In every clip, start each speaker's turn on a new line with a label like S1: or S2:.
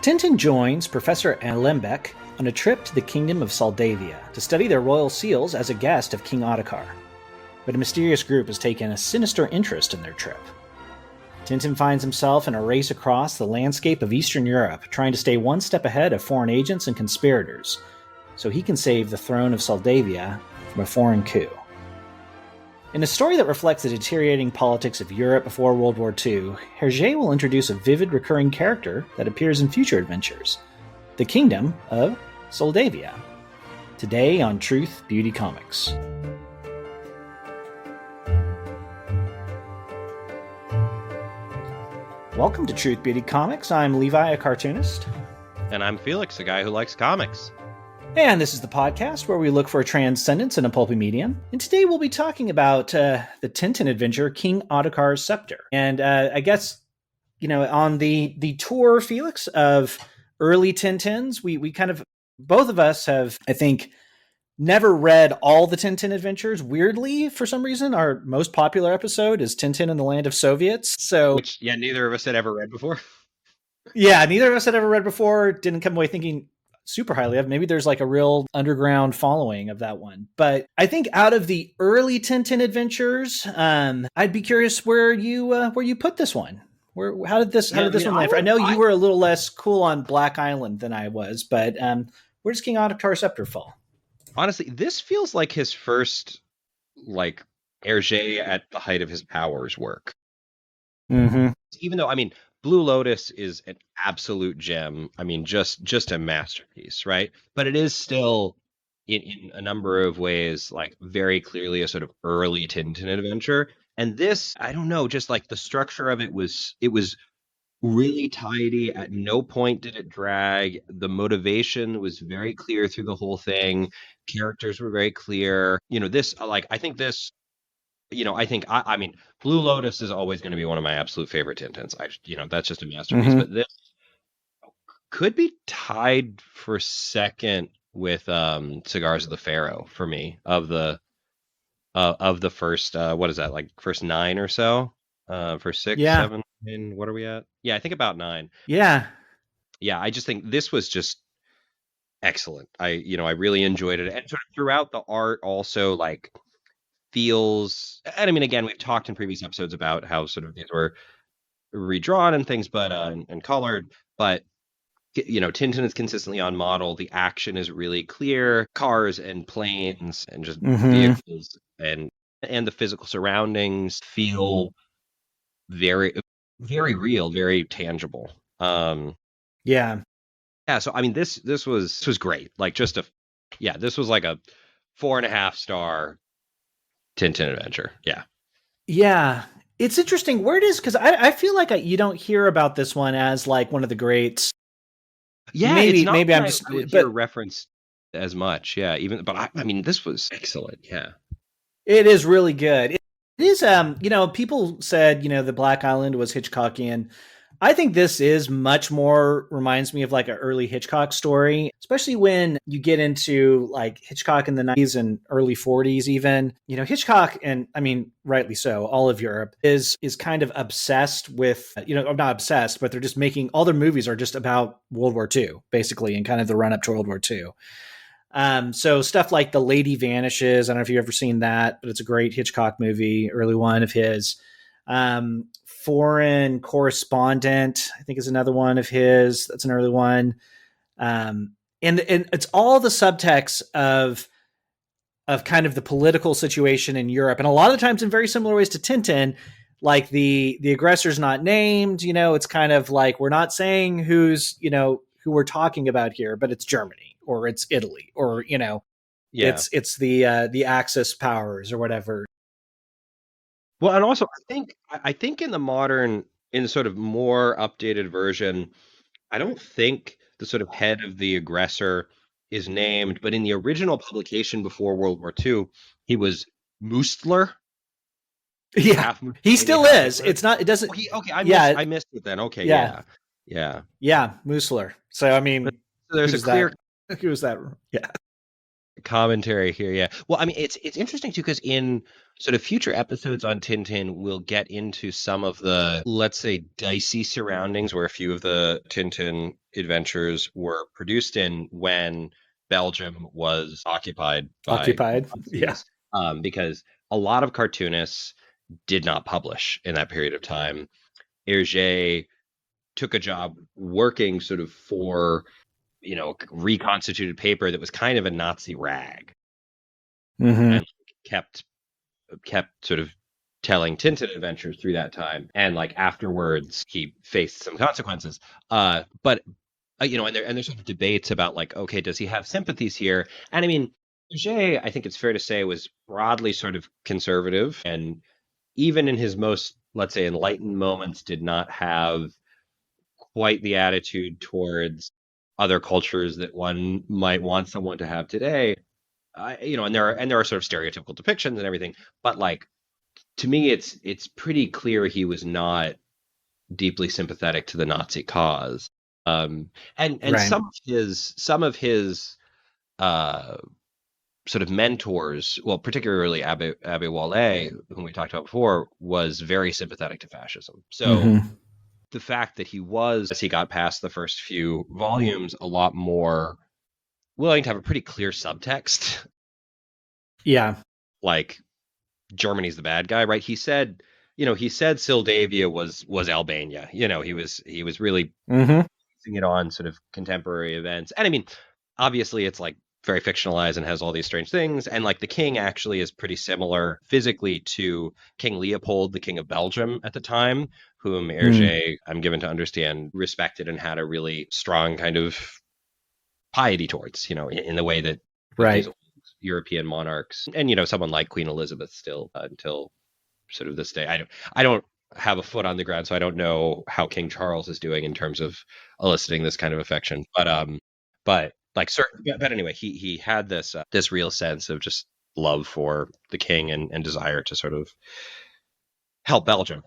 S1: Tintin joins Professor Alembic on a trip to the Kingdom of Syldavia to study their royal seals as a guest of King Ottokar. But a mysterious group has taken a sinister interest in their trip. Tintin finds himself in a race across the landscape of Eastern Europe, trying to stay one step ahead of foreign agents and conspirators, so he can save the throne of Syldavia from a foreign coup. In a story that reflects the deteriorating politics of Europe before World War II, Herge will introduce a vivid recurring character that appears in future adventures, the Kingdom of Syldavia. Today on Truth Beauty Comics. Welcome to Truth Beauty Comics. I'm Levi, a cartoonist.
S2: And I'm Felix, a guy who likes comics.
S1: And this is the podcast where we look for transcendence in a pulpy medium. And today we'll be talking about the Tintin adventure, King Ottokar's Sceptre. And I guess, on the tour, Felix, of early Tintins, we kind of, both of us have, I think, never read all the Tintin adventures. Weirdly, for some reason, our most popular episode is Tintin in the Land of Soviets.
S2: Which, neither of us had ever read before.
S1: Yeah, neither of us had ever read before. Didn't come away thinking super highly of. Maybe there's like a real underground following of that one. But I think out of the early Tintin adventures, I'd be curious where you put this one. How did this one land? I know you were a little less cool on Black Island than I was, but where does King Ottokar Sceptre fall?
S2: Honestly, this feels like his first, Herge at the height of his powers work.
S1: Mm-hmm.
S2: Even though, Blue Lotus is an absolute gem. Just a masterpiece, right? But it is still, in a number of ways, very clearly a sort of early Tintin adventure. And this, I don't know, just the structure of it was really tidy. At no point did it drag. The motivation was very clear through the whole thing. Characters were very clear. Blue Lotus is always going to be one of my absolute favorite Tintins. That's just a masterpiece.
S1: Mm-hmm.
S2: But this could be tied for second with Cigars of the Pharaoh for me of the first first 9 or so, for 6, 7, and what are we at? Yeah, I think about 9.
S1: Yeah.
S2: I just think this was just excellent. I really enjoyed it, and sort of throughout the art also feels, and again, we've talked in previous episodes about how sort of these were redrawn and things, but and colored, but Tintin is consistently on model. The action is really clear. Cars and planes and just vehicles and the physical surroundings feel very, very real, very tangible.
S1: Yeah.
S2: So this was great. This was like a 4.5 star Tintin adventure.
S1: Yeah. It's interesting where it is, because I feel like you don't hear about this one as one of the greats.
S2: Yeah,
S1: maybe I'm just
S2: referenced as much. Yeah, this was excellent. Yeah,
S1: it is really good. It is. People said the Black Island was Hitchcockian. I think this is much more reminds me of an early Hitchcock story, especially when you get into Hitchcock in the 90s and early 40s even. Hitchcock, and rightly so, all of Europe is kind of obsessed with, not obsessed, but they're just making, all their movies are just about World War II, basically, and kind of the run up to World War II. So stuff like The Lady Vanishes, I don't know if you've ever seen that, but it's a great Hitchcock movie, early one of his. Foreign Correspondent, I think, is another one of his. That's an early one. And it's all the subtext of kind of the political situation in Europe. And a lot of the times in very similar ways to Tintin, the aggressor's not named, it's kind of we're not saying who's, who we're talking about here, but it's Germany or it's Italy or, it's the Axis powers or whatever.
S2: Well, and also I think in the sort of more updated version, I don't think the sort of head of the aggressor is named, but in the original publication before World War II, he was Mustler.
S1: Yeah, he still is. It's not. It doesn't.
S2: I missed it then. Okay, yeah.
S1: Musler. So
S2: there's a clear.
S1: Who was that? Yeah.
S2: commentary here. Yeah. Well, I mean, it's interesting too because in sort of future episodes on Tintin, we'll get into some of the, let's say, dicey surroundings where a few of the Tintin adventures were produced in when Belgium was occupied by
S1: Yeah.
S2: Nazis. Because a lot of cartoonists did not publish in that period of time. Herge took a job working sort of for reconstituted paper that was kind of a Nazi rag, and kept sort of telling Tintin adventures through that time. And like afterwards, he faced some consequences. But and there's sort of debates about like, okay, does he have sympathies here? And I mean, Herge, I think it's fair to say, was broadly sort of conservative, and even in his most, let's say, enlightened moments, did not have quite the attitude towards other cultures that one might want someone to have today. And there are sort of stereotypical depictions and everything, but like to me, it's pretty clear he was not deeply sympathetic to the Nazi cause. And
S1: Right.
S2: some of his sort of mentors, well, particularly Abbe WWII, whom we talked about before, was very sympathetic to fascism. So the fact that he was, as he got past the first few volumes, a lot more willing to have a pretty clear subtext.
S1: Yeah.
S2: Like Germany's the bad guy, right? He said Syldavia was Albania. He was really basing it on sort of contemporary events. And I mean, obviously it's like very fictionalized and has all these strange things. And like the king actually is pretty similar physically to King Leopold, the king of Belgium at the time, whom Herge, I'm given to understand, respected and had a really strong kind of piety towards, in the way that
S1: Right.
S2: these European monarchs and, someone like Queen Elizabeth still until sort of this day. I don't have a foot on the ground, so I don't know how King Charles is doing in terms of eliciting this kind of affection. But like certain, but anyway, he had this real sense of just love for the king and desire to sort of help Belgium.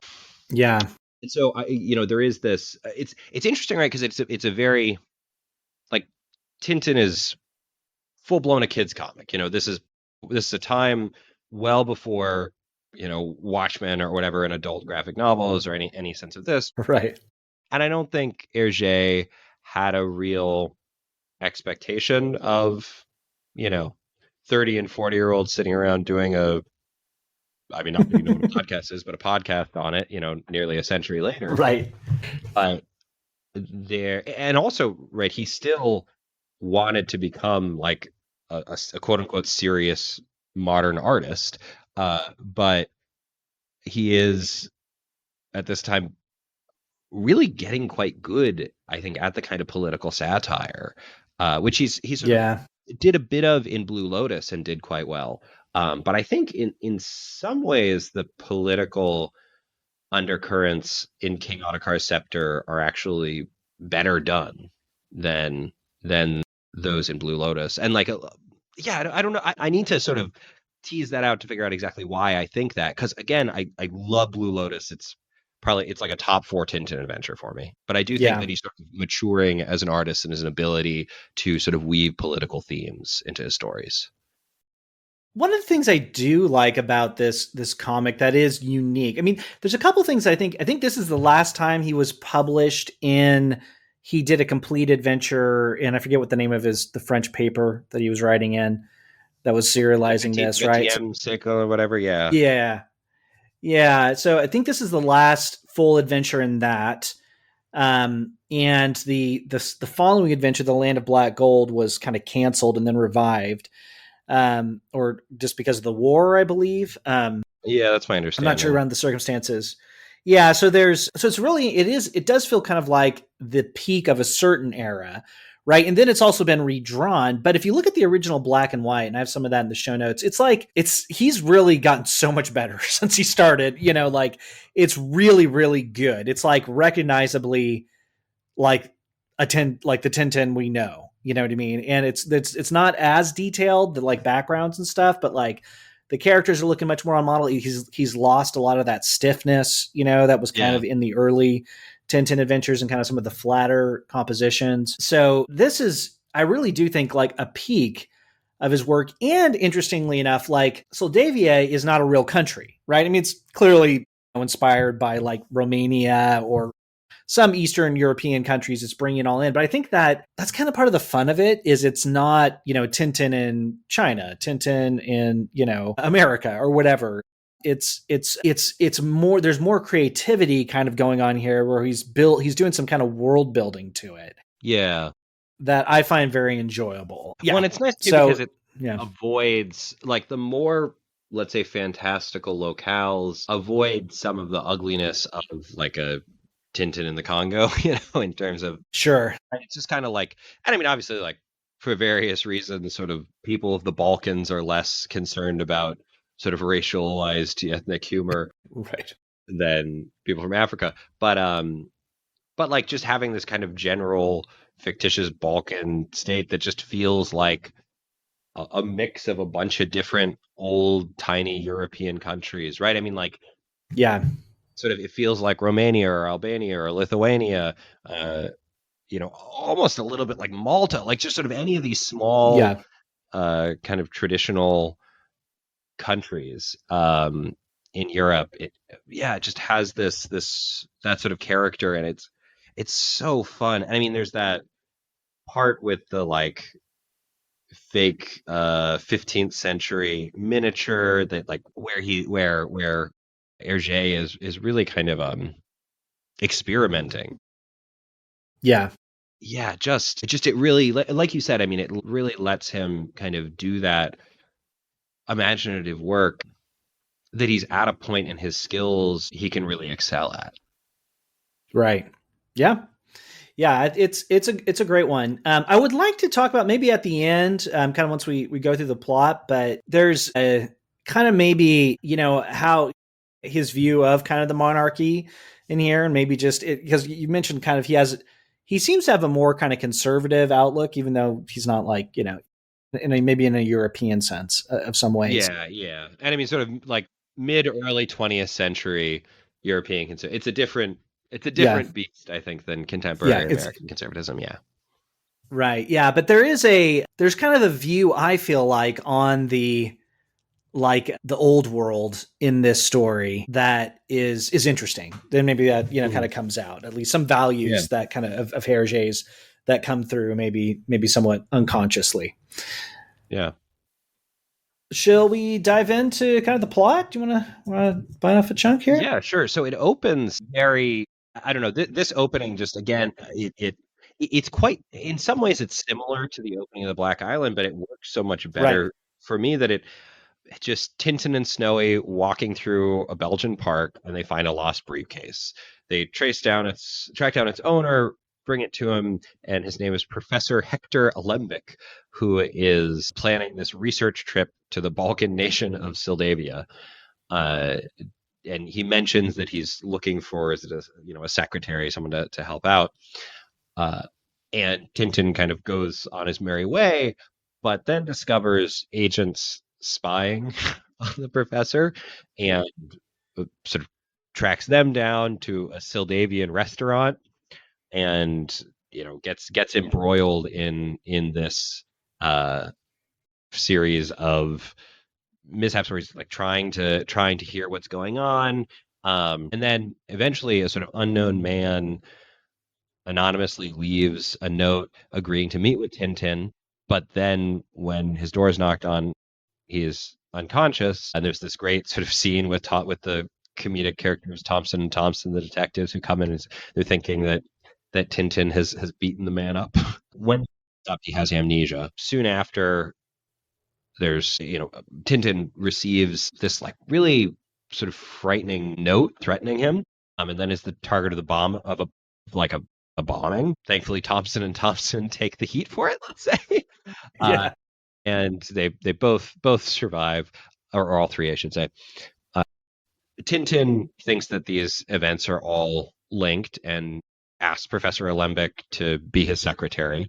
S1: Yeah.
S2: And so there is this. It's interesting, right? Because it's a very like Tintin is full blown a kids comic. This is a time well before Watchmen or whatever, an adult graphic novels or any sense of this.
S1: Right.
S2: And I don't think Herge had a real expectation of 30 and 40-year-olds sitting around doing not that you know what a podcast is, but a podcast on it, nearly a century later.
S1: Right.
S2: But and also, right, he still wanted to become like a quote unquote serious modern artist. But he is at this time really getting quite good, I think, at the kind of political satire, which he sort of did a bit of in Blue Lotus and did quite well. But I think in some ways the political undercurrents in King Ottokar's Sceptre are actually better done than those in Blue Lotus. And like, I don't know. I need to sort of tease that out to figure out exactly why I think that. Because again, I love Blue Lotus. It's like a top 4 Tintin adventure for me. But I do think that he's sort of maturing as an artist and his ability to sort of weave political themes into his stories.
S1: One of the things I do like about this comic that is unique, I mean, there's a couple things I think this is the last time he was published he did a complete adventure, and I forget what the name of the French paper that he was writing in that was serializing this, right?
S2: Sickle or whatever, yeah.
S1: Yeah. Yeah, so I think this is the last full adventure in that. And the following adventure, The Land of Black Gold, was kind of canceled and then revived. Or just because of the war, I believe.
S2: Yeah, that's my understanding.
S1: I'm not sure around the circumstances. Yeah, so it does feel kind of like the peak of a certain era, right? And then it's also been redrawn. But if you look at the original black and white, and I have some of that in the show notes, it's like he's really gotten so much better since he started. Like it's really, really good. It's like recognizably like the Tintin we know. You know what I mean? And it's not as detailed, the like backgrounds and stuff, but like the characters are looking much more on model. He's lost a lot of that stiffness, that was kind of in the early Tintin adventures and kind of some of the flatter compositions. So this is, I really do think, like a peak of his work. And interestingly enough, like Syldavia is not a real country, right? I mean, it's clearly inspired by like Romania or some Eastern European countries. It's bringing it all in, but I think that that's kind of part of the fun of it. Is it's not Tintin in China, Tintin in America or whatever. It's more. There's more creativity kind of going on here, where he's doing some kind of world building to it.
S2: Yeah,
S1: that I find very enjoyable. Yeah,
S2: well, it's nice too because it avoids like the more, let's say, fantastical locales avoid some of the ugliness of like a Tintin in the Congo, in terms of
S1: sure.
S2: It's just kind of like, and I mean, obviously, like for various reasons, sort of people of the Balkans are less concerned about sort of racialized ethnic humor,
S1: right,
S2: than people from Africa. But like just having this kind of general fictitious Balkan state that just feels like a mix of a bunch of different old tiny European countries, right? I mean, like,
S1: yeah,
S2: sort of it feels like Romania or Albania or Lithuania, almost a little bit like Malta, like just sort of any of these small kind of traditional countries in Europe. It just has that sort of character, and it's so fun. I mean, there's that part with the like fake 15th century miniature that like where Herge is really kind of experimenting.
S1: Yeah.
S2: It really, like you said, I mean, it really lets him kind of do that imaginative work that he's at a point in his skills he can really excel at.
S1: Right. Yeah. Yeah, it's a great one. I would like to talk about maybe at the end, kind of once we go through the plot, but there's a kind of maybe how his view of kind of the monarchy in here, and maybe just because you mentioned kind of he seems to have a more kind of conservative outlook, even though he's not like maybe in a European sense of some ways.
S2: Yeah, and I mean, sort of like mid early 20th century European it's a different beast, I think, than contemporary American conservatism. Yeah.
S1: Right. Yeah. But there's kind of a view I feel like on the old world in this story that is interesting. Then maybe that, kind of comes out, at least some values that kind of Herge's that come through maybe somewhat unconsciously.
S2: Yeah.
S1: Shall we dive into kind of the plot? Do you want to bite off a chunk here?
S2: Yeah, sure. So it opens very, I don't know, this opening just, again, it's quite, in some ways it's similar to the opening of the Black Island, but it works so much better for me that it just Tintin and Snowy walking through a Belgian park, and they find a lost briefcase. They track down its owner, bring it to him, and his name is Professor Hector Alembic, who is planning this research trip to the Balkan nation of Syldavia. And he mentions that he's looking for a secretary, someone to help out. And Tintin kind of goes on his merry way, but then discovers agents spying on the professor, and sort of tracks them down to a Syldavian restaurant, and gets embroiled in this series of mishaps where he's like trying to hear what's going on, and then eventually a sort of unknown man anonymously leaves a note agreeing to meet with Tintin, but then when his door is knocked on, he is unconscious, and there's this great sort of scene with the comedic characters Thompson and Thompson, the detectives, who come in and they're thinking that Tintin has beaten the man up. When he has amnesia. Soon after, there's Tintin receives this like really sort of frightening note threatening him, and then is the target of the bomb of a bombing. Thankfully, Thompson and Thompson take the heat for it, let's say. And they both survive, or all three, I should say. Tintin thinks that these events are all linked and asks Professor Alembic to be his secretary.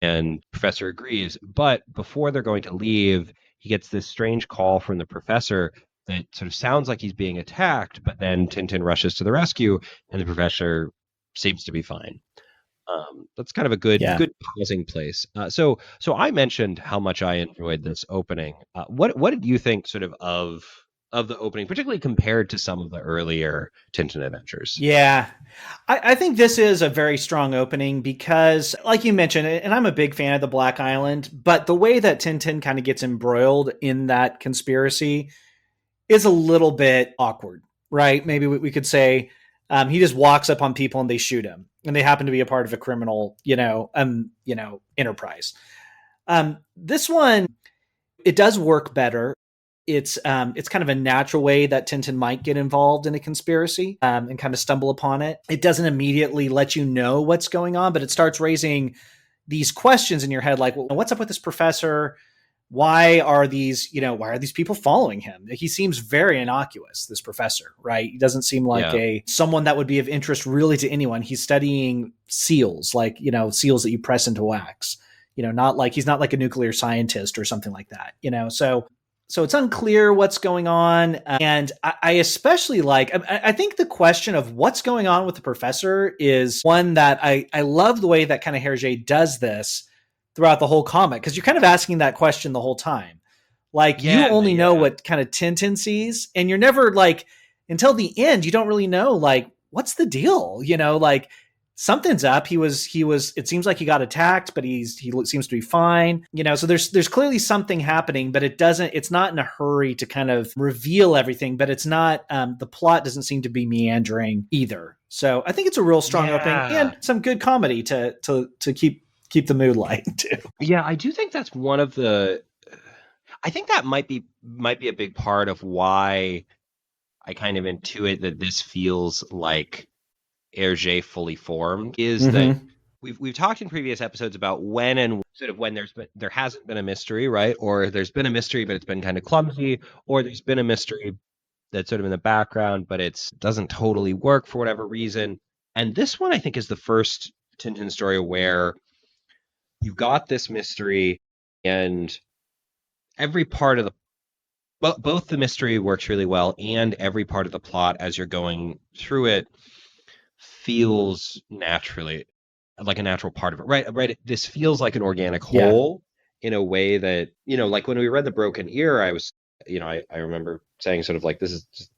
S2: And Professor agrees, but before they're going to leave, he gets this strange call from the professor that sort of sounds like he's being attacked, but then Tintin rushes to the rescue, and the professor seems to be fine. That's kind of a good
S1: Yeah.
S2: good pausing place. So I mentioned how much I enjoyed this opening. What did you think sort of the opening, particularly compared to some of the earlier Tintin adventures?
S1: Yeah. I think this is a very strong opening because, like you mentioned, and I'm a big fan of the Black Island, but the way that Tintin kind of gets embroiled in that conspiracy is a little bit awkward, right? Maybe we could say he just walks up on people and they shoot him, and they happen to be a part of a criminal, enterprise. This one, it does work better. It's kind of a natural way that Tintin might get involved in a conspiracy and kind of stumble upon it. It doesn't immediately let you know what's going on, but it starts raising these questions in your head, like, well, what's up with this professor? Why are these people following him? He seems very innocuous, this professor, right? He doesn't seem like
S2: Yeah.
S1: someone that would be of interest really to anyone. He's studying seals, like, seals that you press into wax. Not like he's not like a nuclear scientist or something like that. So it's unclear what's going on. And I especially I think the question of what's going on with the professor is one that I love the way that kind of Herge does this throughout the whole comic, because you're kind of asking that question the whole time. Like, you
S2: Yeah,
S1: only know
S2: yeah.
S1: what kind of Tintin sees, and you're never until the end, you don't really know, what's the deal? Something's up. It seems like he got attacked, but he seems to be fine. So there's clearly something happening, but it's not in a hurry to kind of reveal everything, but it's not, the plot doesn't seem to be meandering either. So I think it's a real strong opening
S2: Yeah.
S1: and some good comedy to keep the mood light too.
S2: Yeah, I do think that's one of the I think that might be a big part of why I kind of intuit that this feels like Hergé fully formed, is that
S1: Mm-hmm.
S2: we've talked in previous episodes about when there hasn't been a mystery, right? Or there's been a mystery but it's been kind of clumsy, or there's been a mystery that's sort of in the background but it doesn't totally work for whatever reason. And this one I think is the first Tintin story where you've got this mystery and every part of the both the mystery works really well and every part of the plot as you're going through it feels naturally like a natural part of it. Right. This feels like an organic
S1: Yeah.
S2: whole in a way that, like when we read The Broken Ear, I was, I remember saying sort of like, this is just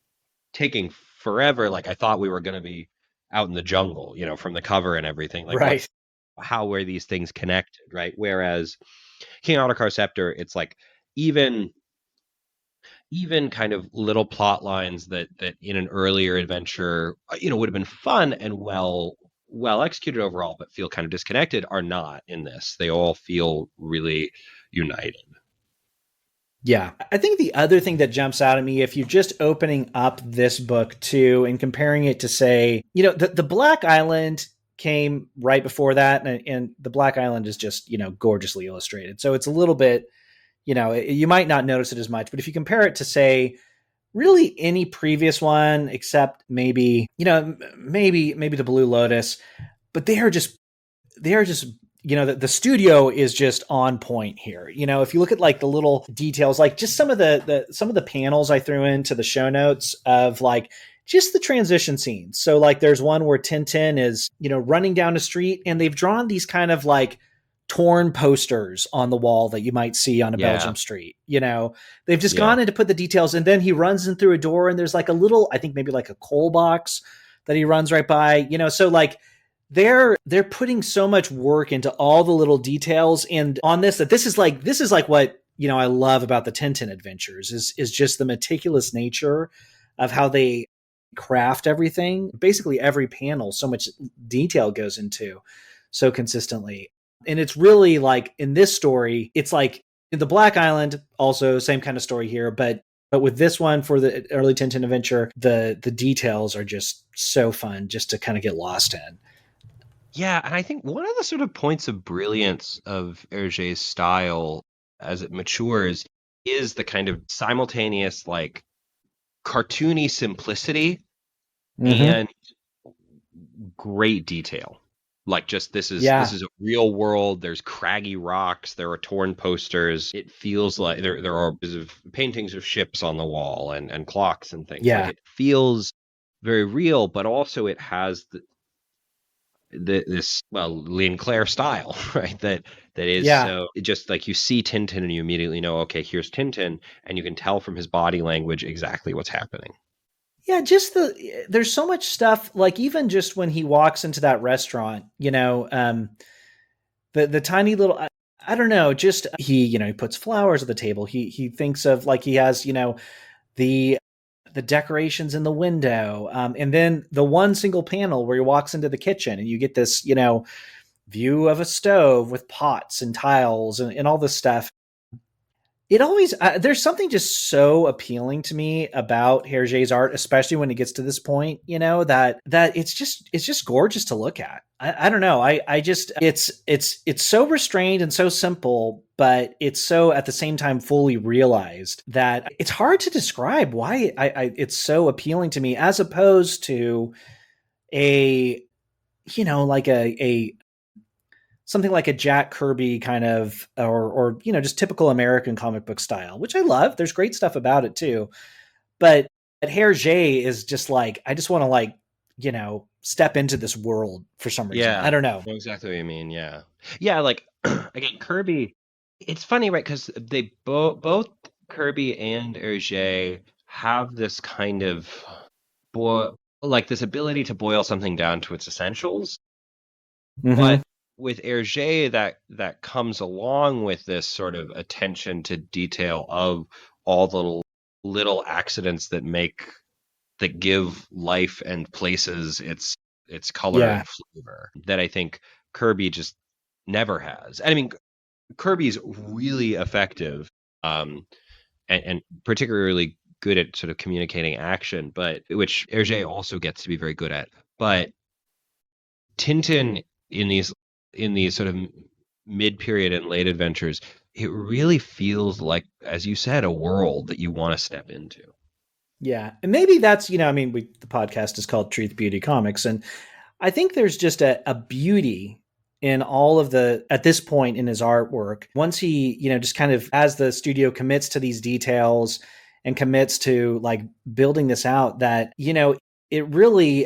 S2: taking forever. Like I thought we were going to be out in the jungle, from the cover and everything. Like
S1: Right.
S2: how were these things connected? Right. Whereas King Ottokar Sceptre, it's like even kind of little plot lines that in an earlier adventure would have been fun and well executed overall but feel kind of disconnected are not in this. They all feel really united.
S1: Yeah. I think the other thing that jumps out at me, if you're just opening up this book too and comparing it to, say, the Black Island came right before that, and the Black Island is just, gorgeously illustrated. So it's a little bit, you might not notice it as much, but if you compare it to, say, really any previous one, except maybe, maybe the Blue Lotus, but they are just the studio is just on point here. If you look at like the little details, like just some of the panels I threw into the show notes of like just the transition scenes. So like there's one where Tintin is, running down a street, and they've drawn these kind of like torn posters on the wall that you might see on a
S2: Yeah.
S1: Belgium street. They've just
S2: Yeah.
S1: gone in to put the details, and then he runs in through a door, and there's like a little, I think maybe like a coal box that he runs right by. So like they're putting so much work into all the little details, and on this, that this is like what I love about the Tintin adventures is just the meticulous nature of how they craft everything. Basically every panel, so much detail goes into so consistently. And it's really like in this story, it's like in the Black Island, also same kind of story here, but with this one, for the early Tintin adventure, the details are just so fun just to kind of get lost in.
S2: Yeah, and I think one of the sort of points of brilliance of Hergé's style as it matures is the kind of simultaneous like cartoony simplicity
S1: Mm-hmm.
S2: and great detail. Like just this
S1: Yeah.
S2: is a real world. There's craggy rocks. There are torn posters. It feels like there are paintings of ships on the wall and clocks and things. Like
S1: Yeah.
S2: it feels very real, but also it has this Lean Claire style, right? That is
S1: Yeah.
S2: so just like you see Tintin and you immediately know, okay, here's Tintin, and you can tell from his body language exactly what's happening.
S1: Yeah, just there's so much stuff, like even just when he walks into that restaurant, the tiny little, I don't know, just he puts flowers at the table. He thinks of, like, he has, the the decorations in the window, and then the one single panel where he walks into the kitchen and you get this, view of a stove with pots and tiles and all this stuff. It always there's something just so appealing to me about Hergé's art, especially when it gets to this point, that it's just gorgeous to look at. I don't know. I just it's so restrained and so simple, but it's so at the same time fully realized that it's hard to describe why it's so appealing to me, as opposed to a like a something like a Jack Kirby kind of, or just typical American comic book style, which I love. There's great stuff about it too. But Herge is just like, I just want to, like, step into this world for some reason.
S2: Yeah,
S1: I don't know.
S2: I know exactly what you mean. Yeah, yeah. Like again, Kirby. It's funny, right? Because they both Kirby and Hergé have this kind of like this ability to boil something down to its essentials.
S1: Mm-hmm.
S2: But with Hergé, that comes along with this sort of attention to detail of all the little accidents that give life and places its color
S1: Yeah.
S2: and flavor that I think Kirby just never has. And I mean, Kirby's really effective, and particularly good at sort of communicating action, but which Hergé also gets to be very good at. But Tintin in these sort of mid period and late adventures, it really feels like, as you said, a world that you want to step into.
S1: Yeah. And maybe that's, I mean, the podcast is called Truth Beauty Comics. And I think there's just a beauty in all of at this point in his artwork. Once he, just kind of, as the studio commits to these details and commits to, like, building this out, that, it really,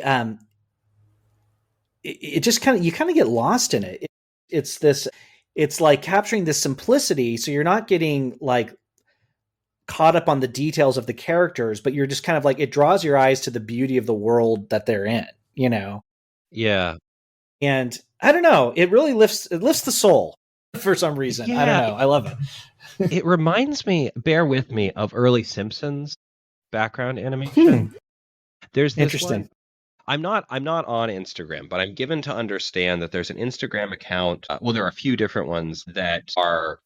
S1: it just kind of, you kind of get lost in it. It's this, it's like capturing this simplicity. So you're not getting, like, caught up on the details of the characters, but you're just kind of like, it draws your eyes to the beauty of the world that they're in.
S2: Yeah.
S1: And I don't know, it really lifts the soul for some reason. I don't
S2: Yeah.
S1: know. I love it.
S2: It reminds me, bear with me, of early Simpsons background animation.
S1: Hmm.
S2: There's this one.
S1: Interesting.
S2: I'm not on Instagram, but I'm given to understand that there's an Instagram account. Well, there are a few different ones that are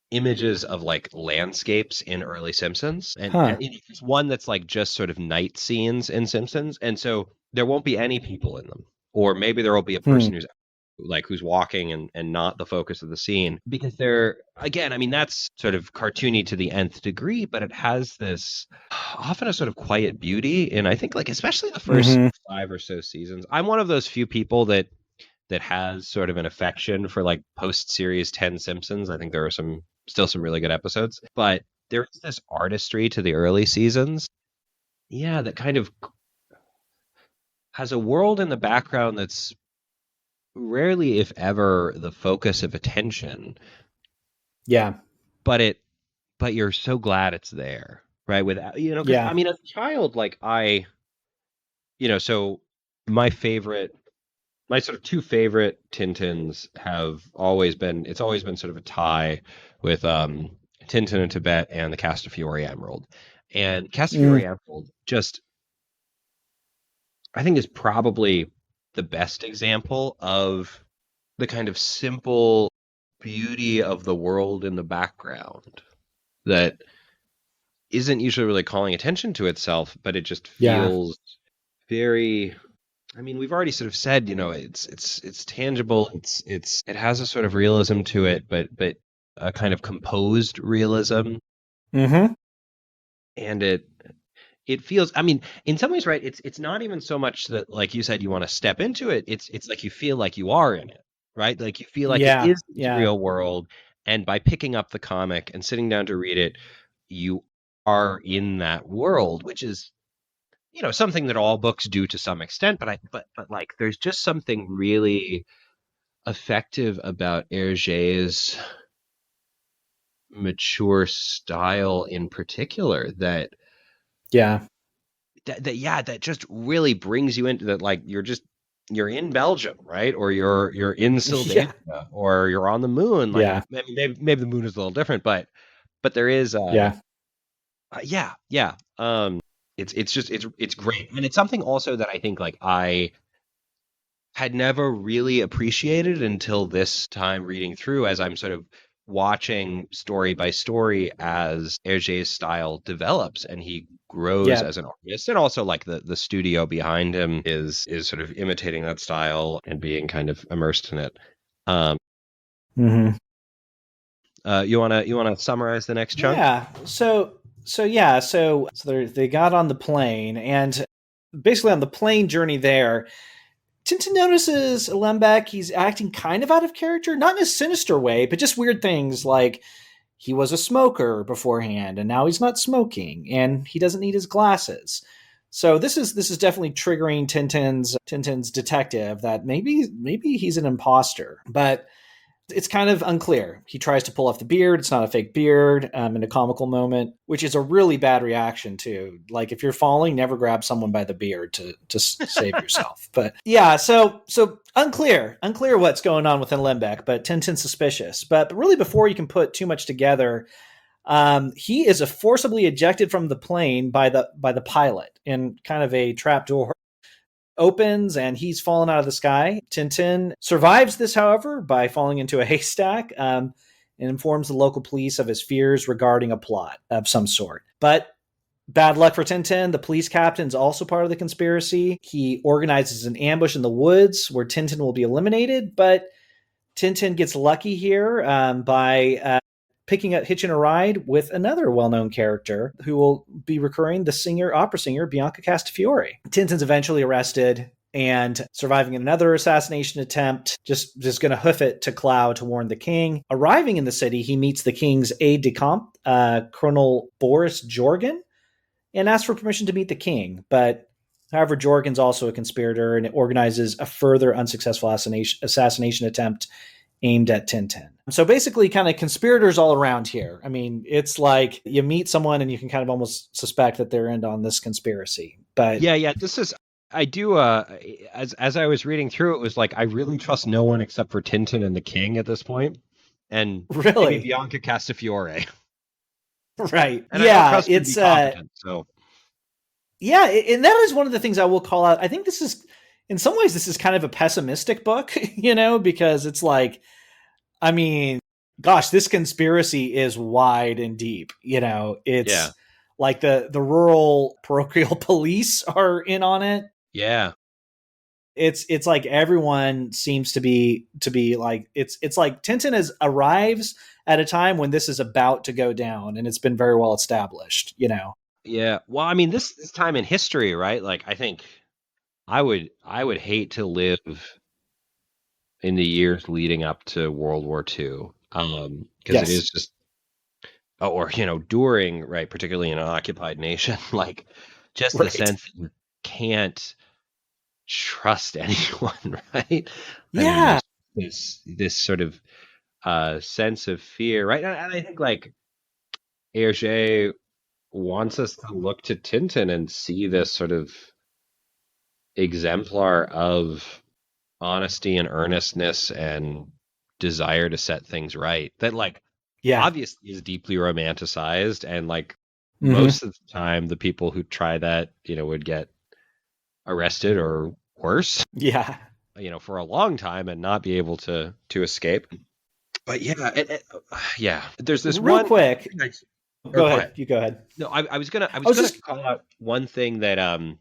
S2: images of like landscapes in early Simpsons, and
S1: Huh.
S2: it's one that's like just sort of night scenes in Simpsons, and so there won't be any people in them, or maybe there will be a
S1: Hmm.
S2: person who's walking and not the focus of the scene, because they're, again, I mean, that's sort of cartoony to the nth degree, but it has this often a sort of quiet beauty, and I think, like, especially the first
S1: Mm-hmm.
S2: 5 or so seasons, I'm one of those few people that has sort of an affection for like post series 10 Simpsons. I think there are still some really good episodes, but there is this artistry to the early seasons. Yeah, that kind of has a world in the background that's rarely, if ever, the focus of attention,
S1: Yeah.
S2: but you're so glad it's there, right? Without, because I
S1: Yeah.
S2: mean, as a child, like so my favorite my sort of two favorite Tintins have always been, it's always been sort of a tie with Tintin in Tibet and the Castafiore Emerald. And Castafiore
S1: Mm.
S2: Emerald just, I think, is probably the best example of the kind of simple beauty of the world in the background that isn't usually really calling attention to itself, but it just
S1: Yeah.
S2: feels very, I mean, we've already sort of said, it's tangible. It has a sort of realism to it, but a kind of composed realism,
S1: Mm-hmm.
S2: and it feels. I mean, in some ways, right? It's not even so much that, like you said, you want to step into it. It's like you feel like you are in it, right? Like you feel like it
S1: Yeah.
S2: is the
S1: Yeah.
S2: real world, and by picking up the comic and sitting down to read it, you are in that world, which is something that all books do to some extent, but like there's just something really effective about Hergé's mature style in particular
S1: Yeah.
S2: that just really brings you into that, like you're in Belgium, right? Or you're in
S1: Yeah.
S2: Syldavia, or you're on the moon. Like
S1: Yeah.
S2: maybe the moon is a little different, but there is
S1: Yeah.
S2: yeah. It's just it's great, and it's something also that I think like I had never really appreciated until this time reading through, as I'm sort of watching story by story as Hergé's style develops and he grows
S1: Yeah.
S2: as an artist, and also like the studio behind him is sort of imitating that style and being kind of immersed in it. Um,
S1: Hmm.
S2: you wanna summarize the next chunk?
S1: Yeah. So they got on the plane, and basically on the plane journey there, Tintin notices Alembic. He's acting kind of out of character, not in a sinister way, but just weird things like he was a smoker beforehand, and now he's not smoking, and he doesn't need his glasses. So this is definitely triggering Tintin's detective that maybe he's an imposter, but it's kind of unclear. He tries to pull off the beard. It's not a fake beard in a comical moment, which is a really bad reaction too. Like if you're falling, never grab someone by the beard to save yourself. But yeah, so unclear what's going on with Lembeck, but Tintin's suspicious. But really, before you can put too much together, he is forcibly ejected from the plane by the pilot in kind of a trap door opens and he's fallen out of the sky. Tintin survives this, however, by falling into a haystack and informs the local police of his fears regarding a plot of some sort. But bad luck for Tintin. The police captain is also part of the conspiracy. He organizes an ambush in the woods where Tintin will be eliminated, but Tintin gets lucky here by hitching a ride with another well-known character who will be recurring, the opera singer Bianca Castafiore. Tintin's eventually arrested and surviving another assassination attempt, just going to hoof it to Cloud to warn the king. Arriving in the city, he meets the king's aide-de-camp, Colonel Boris Jorgen, and asks for permission to meet the king. But however, Jorgen's also a conspirator and it organizes a further unsuccessful assassination attempt aimed at Tintin. So basically, kind of conspirators all around here. I mean, it's like you meet someone and you can kind of almost suspect that they're in on this conspiracy. But
S2: Yeah. This is I do as I was reading through, it was like I really trust no one except for Tintin and the king at this point, and maybe
S1: really,
S2: Bianca Castafiore.
S1: right?
S2: And I know
S1: Yeah,
S2: trust can be
S1: it's
S2: competent, so
S1: yeah, and that is one of the things I will call out. I think this is, in some ways, this is kind of a pessimistic book, because it's like, I mean, gosh, this conspiracy is wide and deep.
S2: yeah,
S1: It's like the rural parochial police are in on it.
S2: yeah,
S1: It's like everyone seems to be like it's like arrives at a time when this is about to go down, and it's been very well established.
S2: yeah. Well, I mean, this time in history, right? Like, I think I would hate to live in the years leading up to World War II, because it
S1: Yes.
S2: is just, or during, right, particularly in an occupied nation, like just the
S1: Right.
S2: sense that you can't trust anyone, right? I mean,
S1: Yeah.
S2: there's this sort of sense of fear, right? And I think like Hergé wants us to look to Tintin and see this sort of exemplar of honesty and earnestness and desire to set things right that like
S1: Yeah.
S2: obviously is deeply romanticized, and like
S1: Hmm.
S2: most of the time the people who try that would get arrested or worse
S1: Yeah.
S2: for a long time and not be able to escape. But yeah, yeah, there's this
S1: Real
S2: one
S1: quick.
S2: thing or
S1: Go
S2: go
S1: ahead.
S2: ahead.
S1: You go ahead.
S2: No, I was gonna I
S1: I
S2: was
S1: was
S2: gonna
S1: just
S2: call out one thing that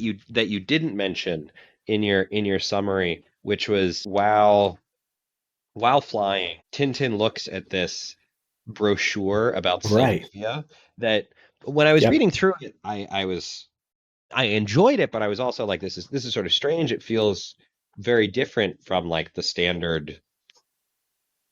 S2: you didn't mention in your summary, which was while flying, Tintin looks at this brochure about
S1: right.
S2: Syldavia that when I was
S1: Yep.
S2: reading through it, I enjoyed it, but I was also like, this is sort of strange. It feels very different from like the standard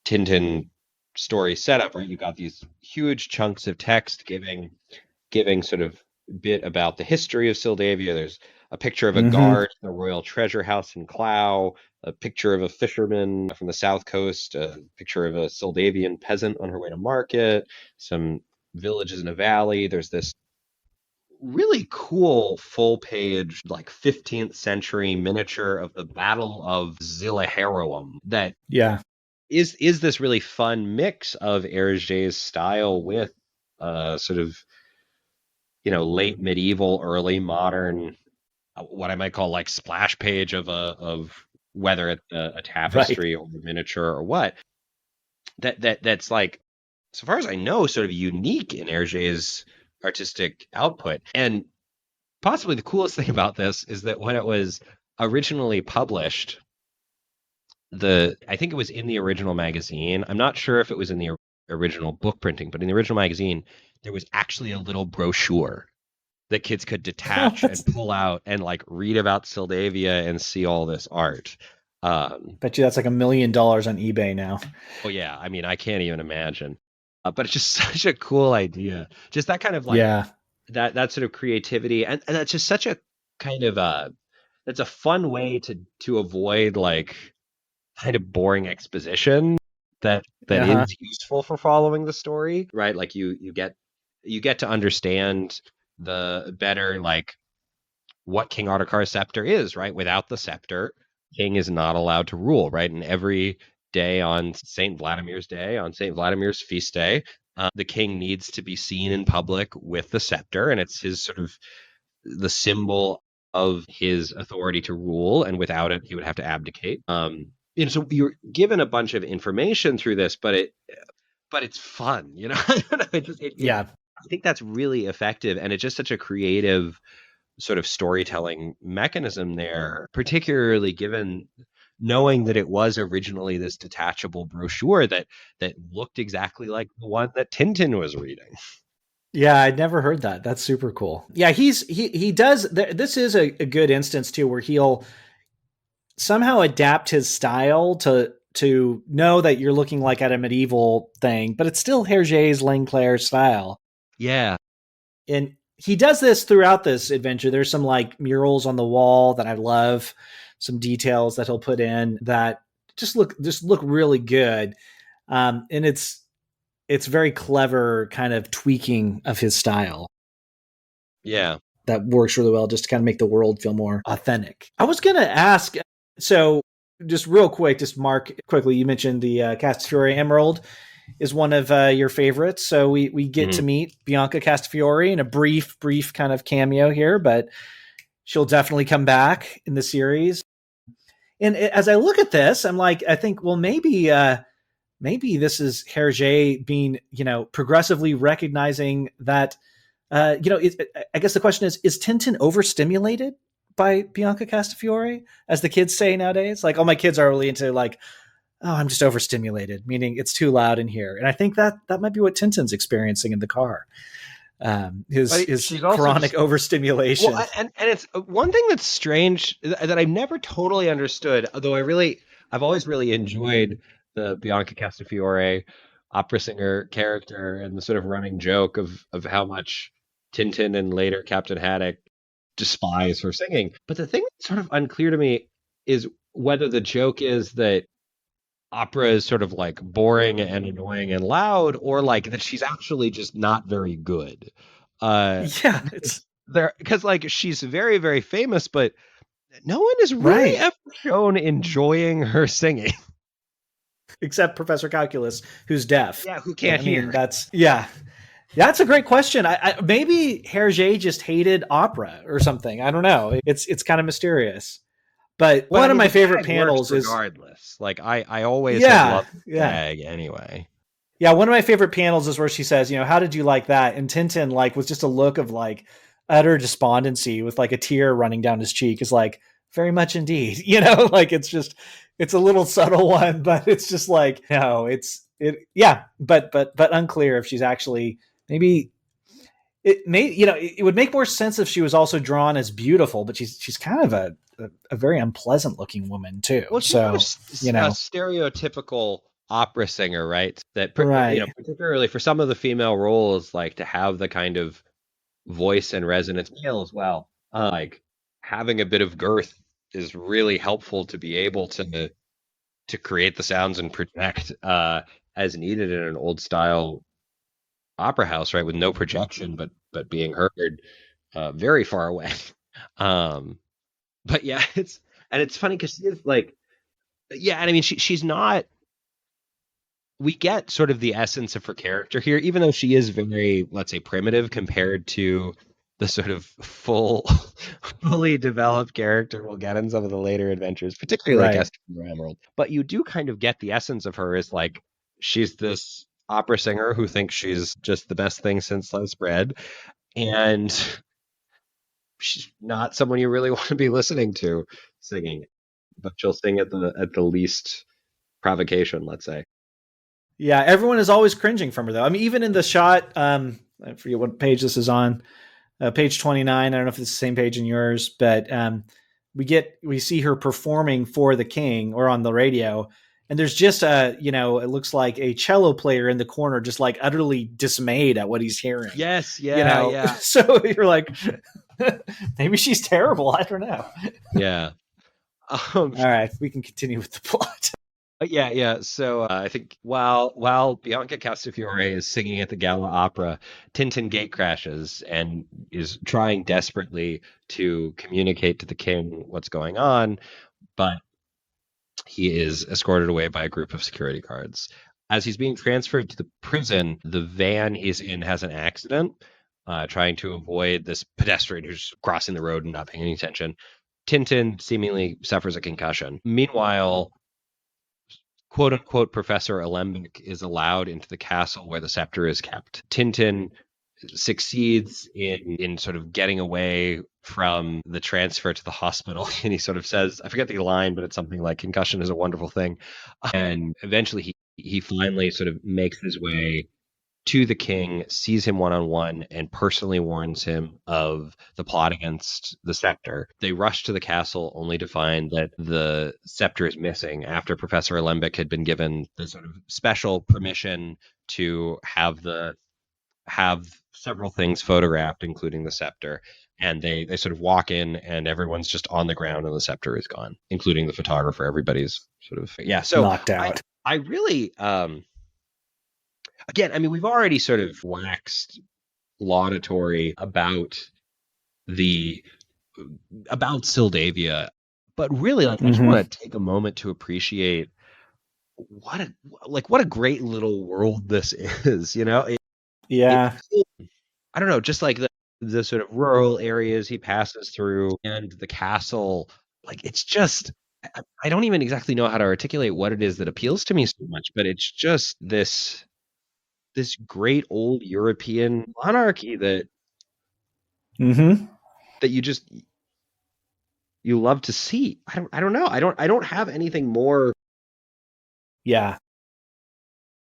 S2: Tintin story setup, where you got these huge chunks of text giving sort of bit about the history of Syldavia. There's a picture of a
S1: Hmm.
S2: guard in the royal treasure house in Clough, a picture of a fisherman from the south coast, a picture of a Syldavian peasant on her way to market, some villages in a valley. There's this really cool full page, like 15th century miniature of the Battle of Zillaharoam that
S1: Yeah.
S2: is this really fun mix of Herge's style with sort of late medieval, early modern, what I might call like splash page of whether it's a
S1: Right.
S2: tapestry or a miniature or what that's like, so far as I know, sort of unique in Herge's artistic output. And possibly the coolest thing about this is that when it was originally published, the I think it was in the original magazine. I'm not sure if it was in the original book printing, but in the original magazine, there was actually a little brochure that kids could detach and
S1: That's,
S2: pull out and like read about Syldavia and see all this art.
S1: bet you that's like $1 million on eBay now.
S2: Oh yeah, I mean I can't even imagine, but it's just such a cool idea. Just that kind of like
S1: Yeah.
S2: that sort of creativity, and that's just such a kind of that's a fun way to avoid like kind of boring exposition that
S1: Uh-huh.
S2: is useful for following the story, right? Like you get to understand the better like what King Ottokar's scepter is, right? Without the scepter, king is not allowed to rule, right? And every day on Saint Vladimir's day, on Saint Vladimir's feast day, the king needs to be seen in public with the scepter, and it's his sort of the symbol of his authority to rule, and without it, he would have to abdicate. So you're given a bunch of information through this, but it's fun, you know. I don't know,
S1: Yeah.
S2: I think that's really effective, and it's just such a creative sort of storytelling mechanism there, particularly given knowing that it was originally this detachable brochure that looked exactly like the one that Tintin was reading.
S1: Yeah, I'd never heard that. That's super cool. Yeah, he does. This is a good instance too, where he'll somehow adapt his style to know that you're looking like at a medieval thing, but it's still Hergé's Langclair style.
S2: Yeah.
S1: And he does this throughout this adventure. There's some like murals on the wall that I love, some details that he'll put in that just look really good. And it's very clever kind of tweaking of his style
S2: Yeah.
S1: that works really well just to kind of make the world feel more authentic. I was going to ask, so just real quick, just Mark quickly, you mentioned the Castafiore Emerald is one of your favorites. So we get to
S2: Mhm.
S1: meet Bianca Castafiore in a brief kind of cameo here, but she'll definitely come back in the series. And as I look at this, I'm like, I think, well, maybe this is Hergé being, progressively recognizing that, I guess the question is Tintin overstimulated by Bianca Castafiore, as the kids say nowadays? Like, all my kids are really into like, oh, I'm just overstimulated, meaning it's too loud in here. And I think that might be what Tintin's experiencing in the car. His
S2: She's also
S1: chronic
S2: just
S1: overstimulation.
S2: and it's one thing that's strange that I've never totally understood, although I've always really enjoyed the Bianca Castafiore opera singer character and the sort of running joke of how much Tintin and later Captain Haddock despise her singing. But the thing that's sort of unclear to me is whether the joke is that opera is sort of like boring and annoying and loud, or like that she's actually just not very good.
S1: Yeah,
S2: Because
S1: it's
S2: there, because like she's very, very famous, but no one is really
S1: right.
S2: ever shown enjoying her singing.
S1: Except Professor Calculus, who's deaf.
S2: Yeah, who
S1: I
S2: can't
S1: mean,
S2: hear?
S1: that's a great question. Maybe Hergé just hated opera or something. I don't know. It's kind of mysterious. But
S2: But I
S1: one of
S2: mean,
S1: my
S2: the
S1: favorite
S2: gag works
S1: panels is
S2: regardless. Like I always have
S1: yeah,
S2: loved the
S1: yeah.
S2: gag anyway.
S1: Yeah, one of my favorite panels is where she says, how did you like that? And Tintin, like, with just a look of like utter despondency with like a tear running down his cheek, is like, very much indeed. Like it's a little subtle one, but it's just like, no, yeah, but unclear if she's actually maybe it would make more sense if she was also drawn as beautiful, but she's kind of a very unpleasant looking woman too.
S2: Well, she's sort of
S1: So,
S2: a stereotypical opera singer, right? That
S1: right.
S2: particularly for some of the female roles, like to have the kind of voice and resonance male as well. Like having a bit of girth is really helpful to be able to create the sounds and project as needed in an old style opera house, right, with no projection, but being heard very far away. Um, but yeah, it's funny because she is like, yeah, and I mean she's not. We get sort of the essence of her character here, even though she is very, let's say, primitive compared to the sort of fully developed character we'll get in some of the later adventures, particularly like
S1: Right.
S2: Esther and Emerald. But you do kind of get the essence of her as like she's this opera singer who thinks she's just the best thing since sliced bread, and she's not someone you really want to be listening to singing, but she'll sing at the least provocation, let's say.
S1: Yeah, everyone is always cringing from her, though. I mean, even in the shot, I forget what page this is on, page 29. I don't know if it's the same page in yours, but we see her performing for the king or on the radio, and there's just it looks like a cello player in the corner, just like utterly dismayed at what he's hearing.
S2: Yes, yeah, yeah.
S1: So you're like, maybe she's terrible. I don't know.
S2: Yeah.
S1: All right, we can continue with the plot.
S2: Yeah. So I think while Bianca Castafiore is singing at the gala opera, Tintin gate crashes and is trying desperately to communicate to the king what's going on, but he is escorted away by a group of security guards. As he's being transferred to the prison, the van he's in has an accident, trying to avoid this pedestrian who's crossing the road and not paying any attention. Tintin seemingly suffers a concussion. Meanwhile, quote unquote Professor Alembic is allowed into the castle where the scepter is kept. Tintin succeeds in sort of getting away from the transfer to the hospital, and he sort of says, I forget the line, but it's something like concussion is a wonderful thing. And eventually he finally sort of makes his way to the king, sees him one-on-one, and personally warns him of the plot against the scepter. They rush to the castle only to find that the scepter is missing after Professor Alembic had been given the sort of special permission to have several things photographed, including the scepter. And they sort of walk in, and everyone's just on the ground, and the scepter is gone, including the photographer. Everybody's sort of So
S1: knocked out.
S2: I really again, I mean, we've already sort of waxed laudatory about Syldavia, but really, like, I just want to take a moment to appreciate what a great little world this is.
S1: Yeah.
S2: I don't know, just like the sort of rural areas he passes through and the castle. Like, it's just, I don't even exactly know how to articulate what it is that appeals to me so much, but it's just this great old European monarchy that you love to see. I don't know. I don't have anything more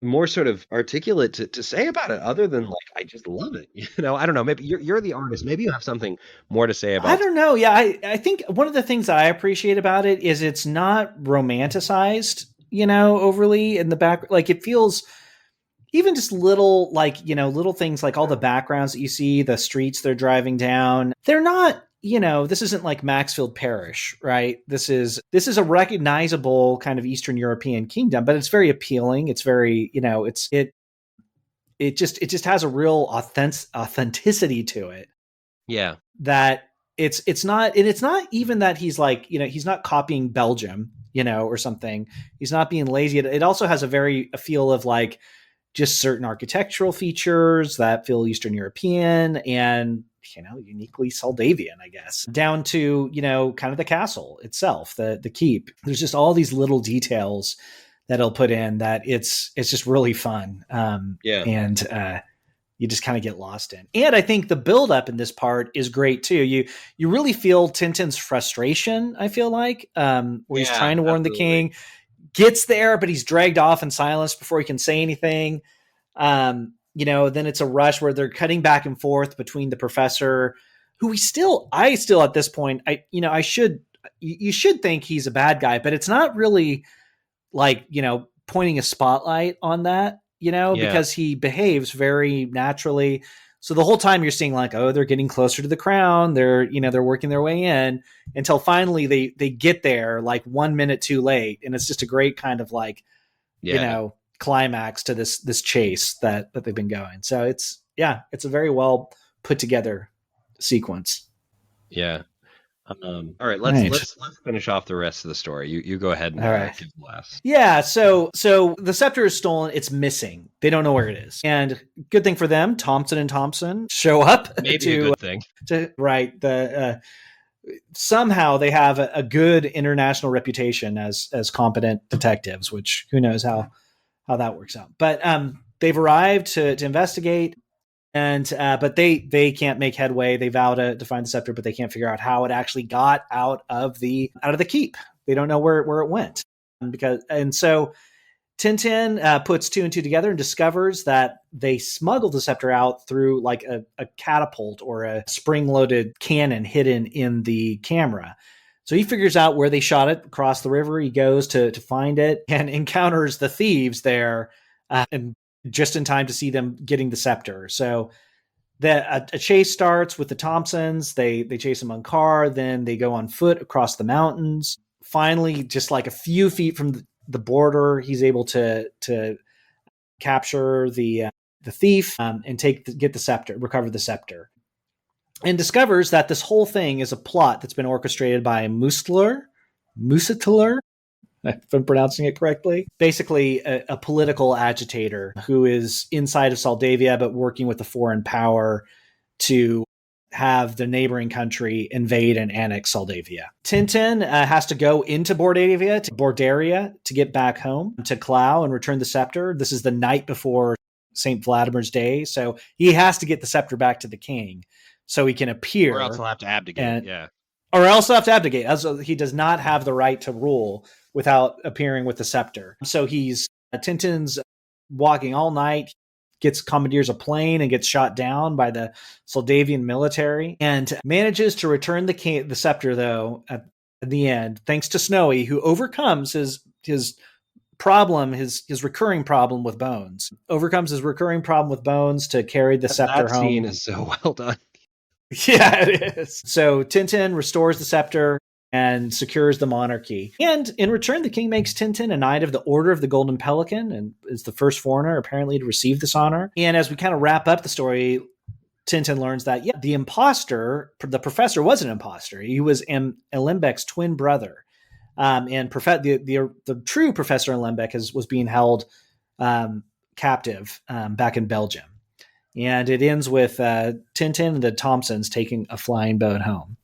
S2: more sort of articulate to say about it other than like I just love it. I don't know. Maybe you're the artist. Maybe you have something more to say about
S1: I don't know. Yeah, I think one of the things that I appreciate about it is it's not romanticized, overly in the back. Like it feels even just little, like, little things like all the backgrounds that you see, the streets they're driving down, they're not, this isn't like Maxfield Parish, right? This is a recognizable kind of Eastern European kingdom, but it's very appealing. It's very, it just has a real authenticity to it.
S2: Yeah.
S1: That it's not, and it's not even that he's like, he's not copying Belgium, or something. He's not being lazy. It also has a feel of like, just certain architectural features that feel Eastern European and, uniquely Saldavian, I guess, down to, kind of the castle itself, the keep. There's just all these little details that he'll put in that it's just really fun. And you just kind of get lost in. And I think the buildup in this part is great too. You really feel Tintin's frustration, I feel like, where he's trying to warn the king, gets there, but he's dragged off in silence before he can say anything. Then it's a rush where they're cutting back and forth between the professor, who I still at this point, you should think he's a bad guy, but it's not really like, pointing a spotlight on that, because he behaves very naturally, So the whole time you're seeing like, oh, they're getting closer to the crown. They're working their way in until finally they get there like 1 minute too late. And it's just a great kind of like, climax to this chase that they've been going. So it's a very well put together sequence.
S2: Yeah. All right, let's finish off the rest of the story. You go ahead and give the last.
S1: Yeah, so the scepter is stolen. It's missing. They don't know where it is. And good thing for them, Thompson and Thompson show up.
S2: Maybe a good thing.
S1: Somehow they have a good international reputation as competent detectives, which who knows how that works out. But they've arrived to investigate. And but they can't make headway. They vow to find the scepter, but they can't figure out how it actually got out of the keep. They don't know where it went. So Tintin puts 2 and 2 together and discovers that they smuggled the scepter out through like a catapult or a spring-loaded cannon hidden in the camera. So he figures out where they shot it across the river. He goes to find it and encounters the thieves there, and just in time to see them getting the scepter. So a chase starts with the Thompsons. They chase them on car, then they go on foot across the mountains. Finally, just like a few feet from the border, he's able to capture the thief and get the scepter, recover the scepter, and discovers that this whole thing is a plot that's been orchestrated by Musitler, if I'm pronouncing it correctly. Basically, a political agitator who is inside of Syldavia, but working with a foreign power to have the neighboring country invade and annex Syldavia. Tintin has to go into Bordaria to get back home to Clow and return the scepter. This is the night before St. Vladimir's Day, so he has to get the scepter back to the king so he can appear.
S2: Or else he'll have to abdicate,
S1: Or else he'll have to abdicate. He does not have the right to rule without appearing with the scepter. So Tintin's walking all night, commandeers a plane and gets shot down by the Syldavian military, and manages to return the scepter though at the end, thanks to Snowy, who overcomes his problem, his recurring problem with Bones. Overcomes his recurring problem with Bones to carry the scepter home.
S2: That scene is so well done.
S1: Yeah, it is. So Tintin restores the scepter and secures the monarchy. And in return, the king makes Tintin a knight of the Order of the Golden Pelican and is the first foreigner apparently to receive this honor. And as we kind of wrap up the story, Tintin learns that, the imposter, the professor, was an imposter. He was Alembic's twin brother. And the true Professor Alembic was being held captive back in Belgium. And it ends with Tintin and the Thompsons taking a flying boat home.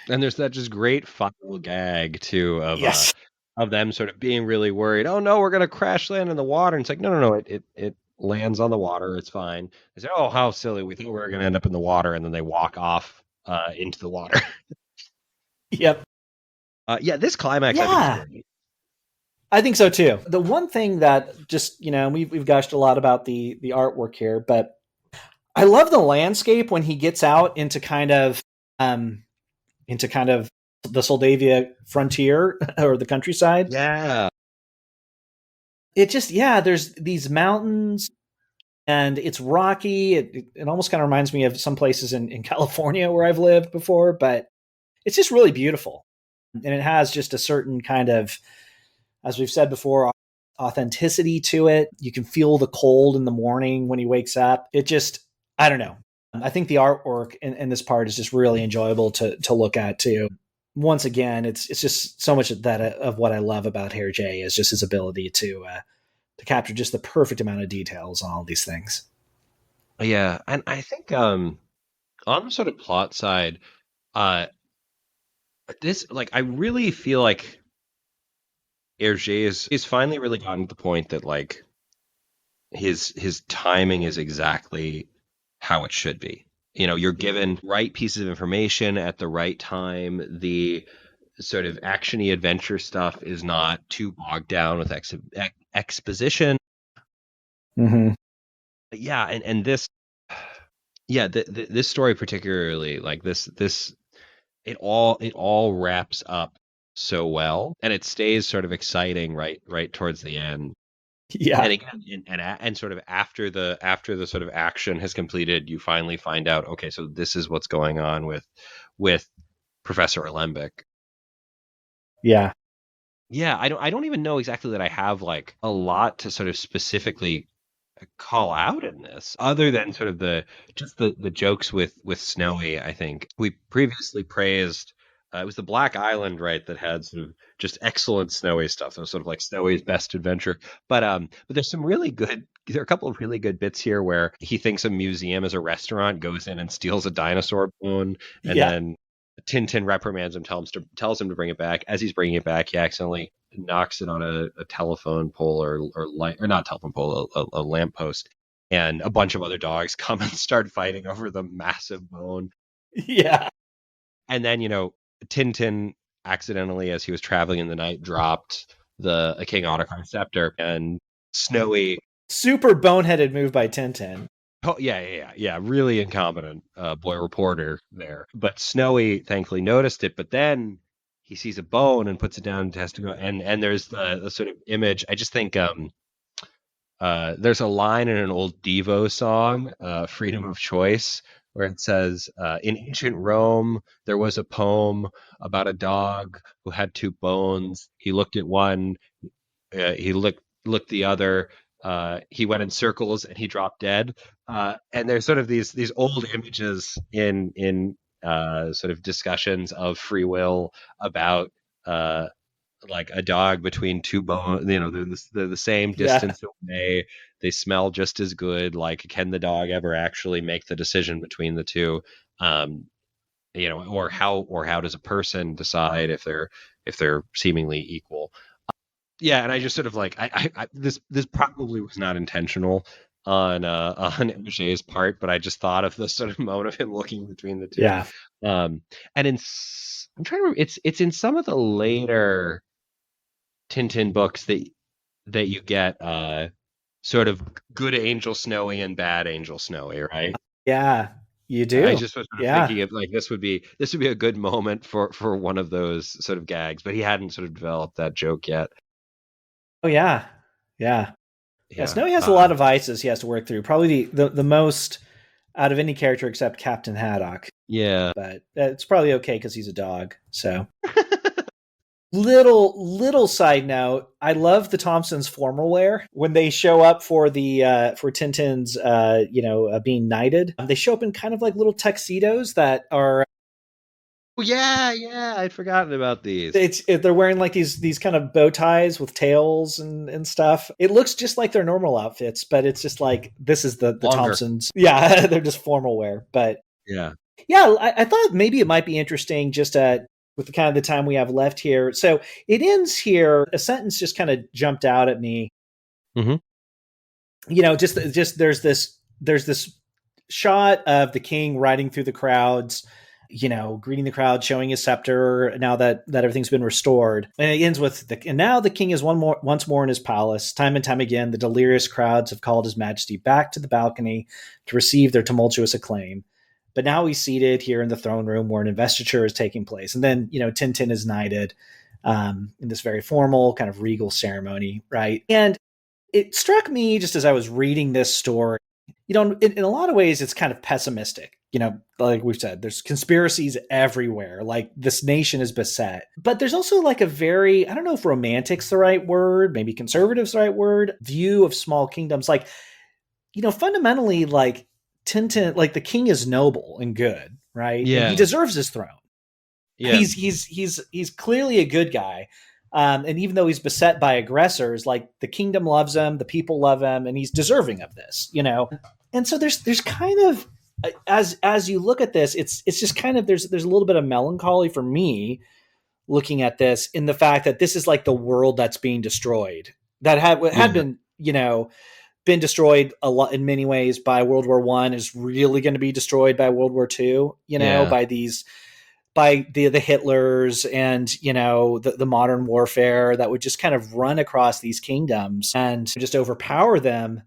S2: And there's that just great final gag too of them sort of being really worried. Oh no, we're gonna crash land in the water. And it's like, no, it lands on the water. It's fine. They say, oh, how silly! We thought we were gonna end up in the water, and then they walk off into the water.
S1: Yep.
S2: This climax.
S1: I think so too. The one thing that just we've gushed a lot about the artwork here, but I love the landscape when he gets out into kind of the Syldavia frontier or the countryside.
S2: Yeah.
S1: It just, there's these mountains and it's rocky. It almost kind of reminds me of some places in California where I've lived before, but it's just really beautiful. And it has just a certain kind of, as we've said before, authenticity to it. You can feel the cold in the morning when he wakes up. It just, I don't know. I think the artwork in this part is just really enjoyable to look at too. Once again, it's just so much of what I love about Herge is just his ability to capture just the perfect amount of details on all these things.
S2: Yeah, and I think on the sort of plot side, I really feel like Herge is finally really gotten to the point that like his timing is exactly how it should be. You're given right pieces of information at the right time. The sort of actiony adventure stuff is not too bogged down with exposition.
S1: Mm-hmm.
S2: Yeah, and this, this story particularly, like this, it all wraps up so well, and it stays sort of exciting right towards the end.
S1: Yeah.
S2: And again, and sort of after the sort of action has completed, you finally find out, okay, so this is what's going on with Professor Alembic.
S1: Yeah.
S2: Yeah, I don't even know exactly that I have like a lot to sort of specifically call out in this, other than sort of the jokes with Snowy. I think we previously praised, it was the Black Island, right, that had sort of just excellent Snowy stuff. It was sort of like Snowy's best adventure. But there's some really good. There are a couple of really good bits here where he thinks a museum is a restaurant, goes in and steals a dinosaur bone, and
S1: Yeah.
S2: then Tintin reprimands him, tells him to bring it back. As he's bringing it back, he accidentally knocks it on a telephone pole or light, or not telephone pole, a lamppost, and a bunch of other dogs come and start fighting over the massive bone.
S1: Yeah.
S2: And then, Tintin accidentally, as he was traveling in the night, dropped the King Ottokar scepter, and Snowy.
S1: Super boneheaded move by Tintin.
S2: Oh, yeah. Really incompetent boy reporter there. But Snowy thankfully noticed it. But then he sees a bone and puts it down and has to go. And there's the sort of image. I just think there's a line in an old Devo song, Freedom of Choice, where it says, in ancient Rome, there was a poem about a dog who had two bones. He looked at one, he looked the other. He went in circles and he dropped dead. And there's sort of these old images in sort of discussions of free will about like a dog between two bones. They're the same
S1: Yeah.
S2: distance away. They smell just as good. Like, can the dog ever actually make the decision between the two? Um, or how does a person decide if they're seemingly equal? Yeah, and I just sort of like this probably was not intentional on Herge's part, but I just thought of the sort of moment of him looking between the two.
S1: Yeah.
S2: And I'm trying to remember, it's in some of the later Tintin books that you get sort of good Angel Snowy and bad Angel Snowy, right?
S1: Yeah. You
S2: I
S1: do.
S2: just was sort of
S1: Yeah.
S2: thinking of like this would be a good moment for one of those sort of gags, but he hadn't sort of developed that joke yet.
S1: Oh yeah. Yeah. Yeah.
S2: Yeah.
S1: Snowy has a lot of vices he has to work through. Probably the most out of any character except Captain Haddock.
S2: Yeah.
S1: But it's probably okay because he's a dog. So little side note, I love the Thompsons formal wear when they show up for the for Tintin's being knighted. They show up in kind of like little tuxedos that are
S2: Oh, yeah, I'd forgotten about these.
S1: they're wearing like these kind of bow ties with tails and stuff. It looks just like their normal outfits, but it's just like this is the
S2: Longer.
S1: Thompsons. Yeah, they're just formal wear. But
S2: Yeah.
S1: yeah, I thought maybe it might be interesting just with the kind of the time we have left here. So it ends here. A sentence just kind of jumped out at me.
S2: Mhm.
S1: Just there's this shot of the king riding through the crowds, greeting the crowd, showing his scepter now that everything's been restored. And it ends with and now the king is once more in his palace. Time and time again, the delirious crowds have called his majesty back to the balcony to receive their tumultuous acclaim. But now he's seated here in the throne room where an investiture is taking place. And then, Tintin is knighted in this very formal kind of regal ceremony, right? And it struck me just as I was reading this story, in a lot of ways, it's kind of pessimistic. Like we've said, there's conspiracies everywhere. Like this nation is beset. But there's also like a very, I don't know if romantic's the right word, maybe conservative's the right word, view of small kingdoms. Like, fundamentally, like Tintin, like the king is noble and good, right? And he
S2: Yeah.
S1: deserves his throne.
S2: Yeah.
S1: He's clearly a good guy. And even though he's beset by aggressors, like the kingdom loves him, the people love him, and he's deserving of this, And so there's kind of as you look at this, it's just kind of there's a little bit of melancholy for me looking at this in the fact that this is like the world that's being destroyed that had been been destroyed a lot in many ways by World War I is really going to be destroyed by World War II. By the Hitlers and the modern warfare that would just kind of run across these kingdoms and just overpower them.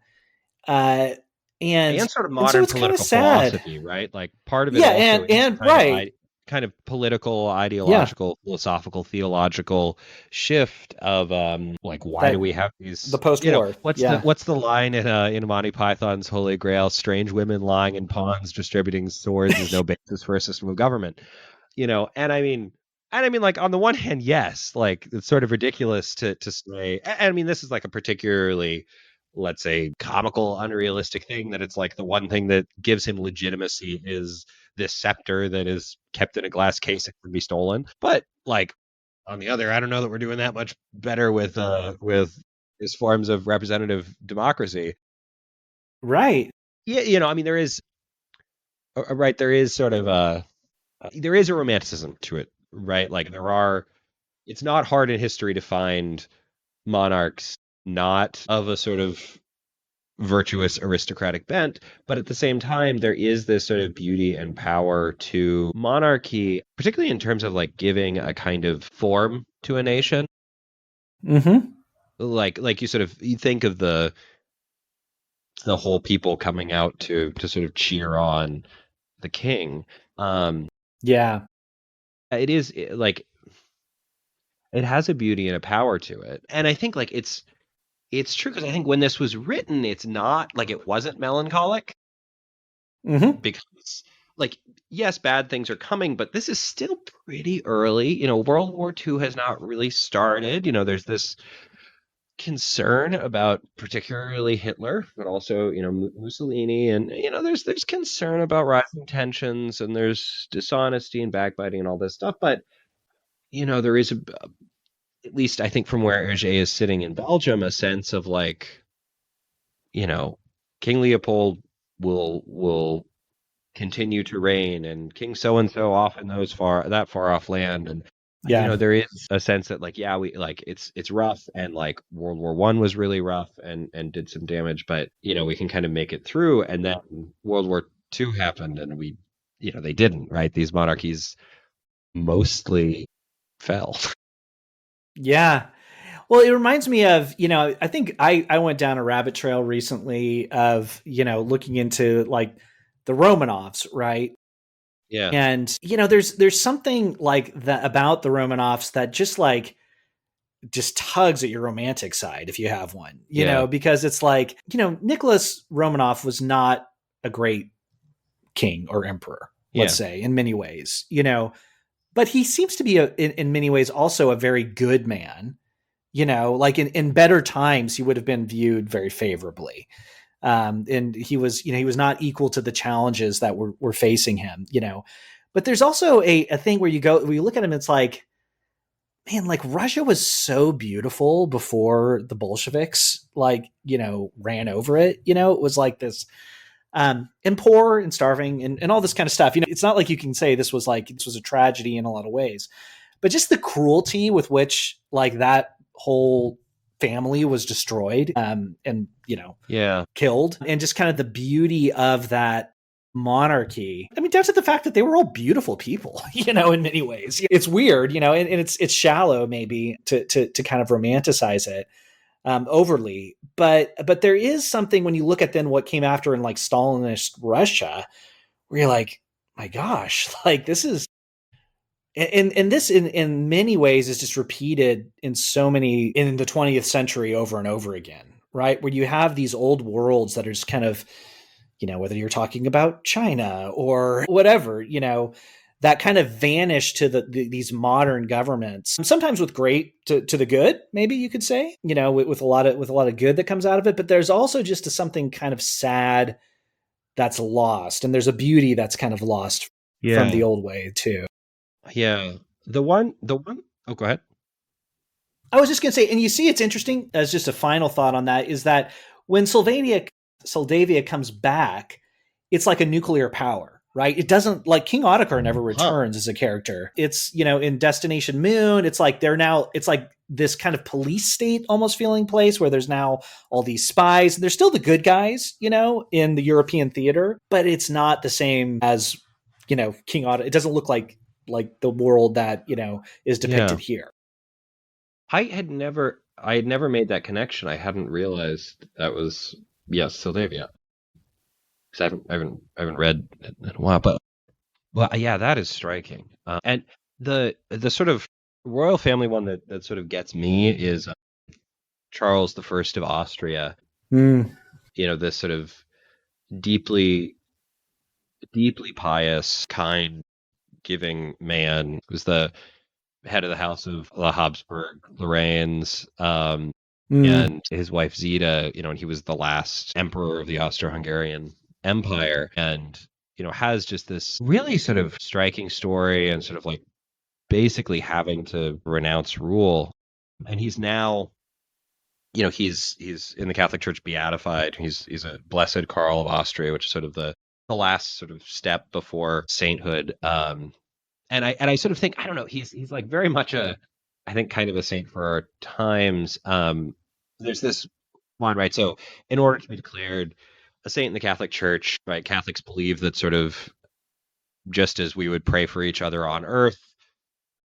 S1: And
S2: sort of
S1: so
S2: modern
S1: it's kind of
S2: political
S1: sad.
S2: philosophy, right? Like part of it
S1: Yeah,
S2: also is
S1: and
S2: kind of
S1: right.
S2: kind of political,
S1: Yeah,
S2: ideological, philosophical, theological shift of like why do
S1: that
S2: we have
S1: the
S2: these,
S1: post-war.
S2: what's the
S1: Yeah.
S2: line in Monty Python's Holy Grail, strange women lying in ponds distributing swords is no basis for a system of government. And I mean like on the one hand, yes, like it's sort of ridiculous to say, and I mean this is like a particularly, let's say, comical, unrealistic thing, that it's like the one thing that gives him legitimacy is this scepter that is kept in a glass case that can be stolen. But like on the other, I don't know that we're doing that much better with these forms of representative democracy.
S1: Right.
S2: Yeah, I mean there is right, there is sort of there is a romanticism to it, right? Like there are, it's not hard in history to find monarchs not of a sort of virtuous aristocratic bent, but at the same time there is this sort of beauty and power to monarchy, particularly in terms of like giving a kind of form to a nation.
S1: Mm-hmm.
S2: Like you think of the whole people coming out to sort of cheer on the king. um
S1: Yeah.
S2: it is like it has a beauty and a power to it, and I think like it's true, because I think when this was written, it's not like, it wasn't melancholic,
S1: Mm-hmm.
S2: because like, yes, bad things are coming, but this is still pretty early. World War II has not really started. There's this concern about particularly Hitler, but also Mussolini, and there's concern about rising tensions, and there's dishonesty and backbiting and all this stuff. But there is at least I think from where Herge is sitting in Belgium, a sense of like, you know, King Leopold will continue to reign, and King so and so off in that far off land, and
S1: Yeah.
S2: there is a sense that like, yeah, we like, it's rough, and like World War I was really rough and did some damage, but we can kind of make it through. And then World War II happened, and they didn't, right? These monarchies mostly fell.
S1: Yeah. Well, it reminds me of, I think I went down a rabbit trail recently of, looking into like the Romanovs, right?
S2: Yeah,
S1: And, there's something like that about the Romanovs that just tugs at your romantic side if you have one,
S2: yeah,
S1: because it's like, Nicholas Romanov was not a great king or emperor, let's
S2: yeah,
S1: say, in many ways, but he seems to be in many ways also a very good man. Like in better times, he would have been viewed very favorably. And he was not equal to the challenges that were facing him, but there's also a thing where you look at him, it's like, man, like Russia was so beautiful before the Bolsheviks, like, ran over it. It was like this, and poor and starving and all this kind of stuff. It's not like you can say this was a tragedy in a lot of ways, but just the cruelty with which like that whole family was destroyed, and
S2: yeah,
S1: killed, and just kind of the beauty of that monarchy. I mean, down to the fact that they were all beautiful people, in many ways. It's weird, and it's shallow maybe to kind of romanticize it overly, but there is something when you look at then what came after in like Stalinist Russia, where you're like, my gosh, like this is, and this in many ways is just repeated in so many in the 20th century over and over again, right? Where you have these old worlds that are just kind of, whether you're talking about China or whatever, that kind of vanish to these modern governments, sometimes with great to the good, maybe you could say, with a lot of good that comes out of it. But there's also just something kind of sad that's lost, and there's a beauty that's kind of lost from the
S2: yeah,
S1: old way too.
S2: yeah. The one. Oh, go ahead.
S1: I was just going to say, and you see, it's interesting as just a final thought on that is that when Syldavia comes back, it's like a nuclear power, right? It doesn't, like King Ottokar never
S2: Huh.
S1: returns as a character. It's, in Destination Moon, it's like it's like this kind of police state almost feeling place where there's now all these spies. They're still the good guys, in the European theater, but it's not the same as, King Ottokar. It doesn't look like the world that, is
S2: Yeah.
S1: depicted here.
S2: I had never made that connection. I hadn't realized that was, yes, Syldavia. 'Cause I haven't read it in a while, but Well, yeah, that is striking. And the sort of royal family one that sort of gets me is Charles the First of Austria.
S1: Mm,
S2: This sort of deeply, deeply pious, kind, giving man who's the head of the house of the Habsburg Lorraines,
S1: mm,
S2: and his wife Zita, and he was the last emperor of the Austro-Hungarian Empire, and has just this really sort of striking story, and sort of like basically having to renounce rule. And he's now, he's in the Catholic Church beatified. He's a blessed Karl of Austria, which is sort of the last sort of step before sainthood. And I sort of think, I don't know, he's like very much I think kind of a saint for our times. There's this one, right? So in order to be declared a saint in the Catholic Church, right, Catholics believe that sort of just as we would pray for each other on earth,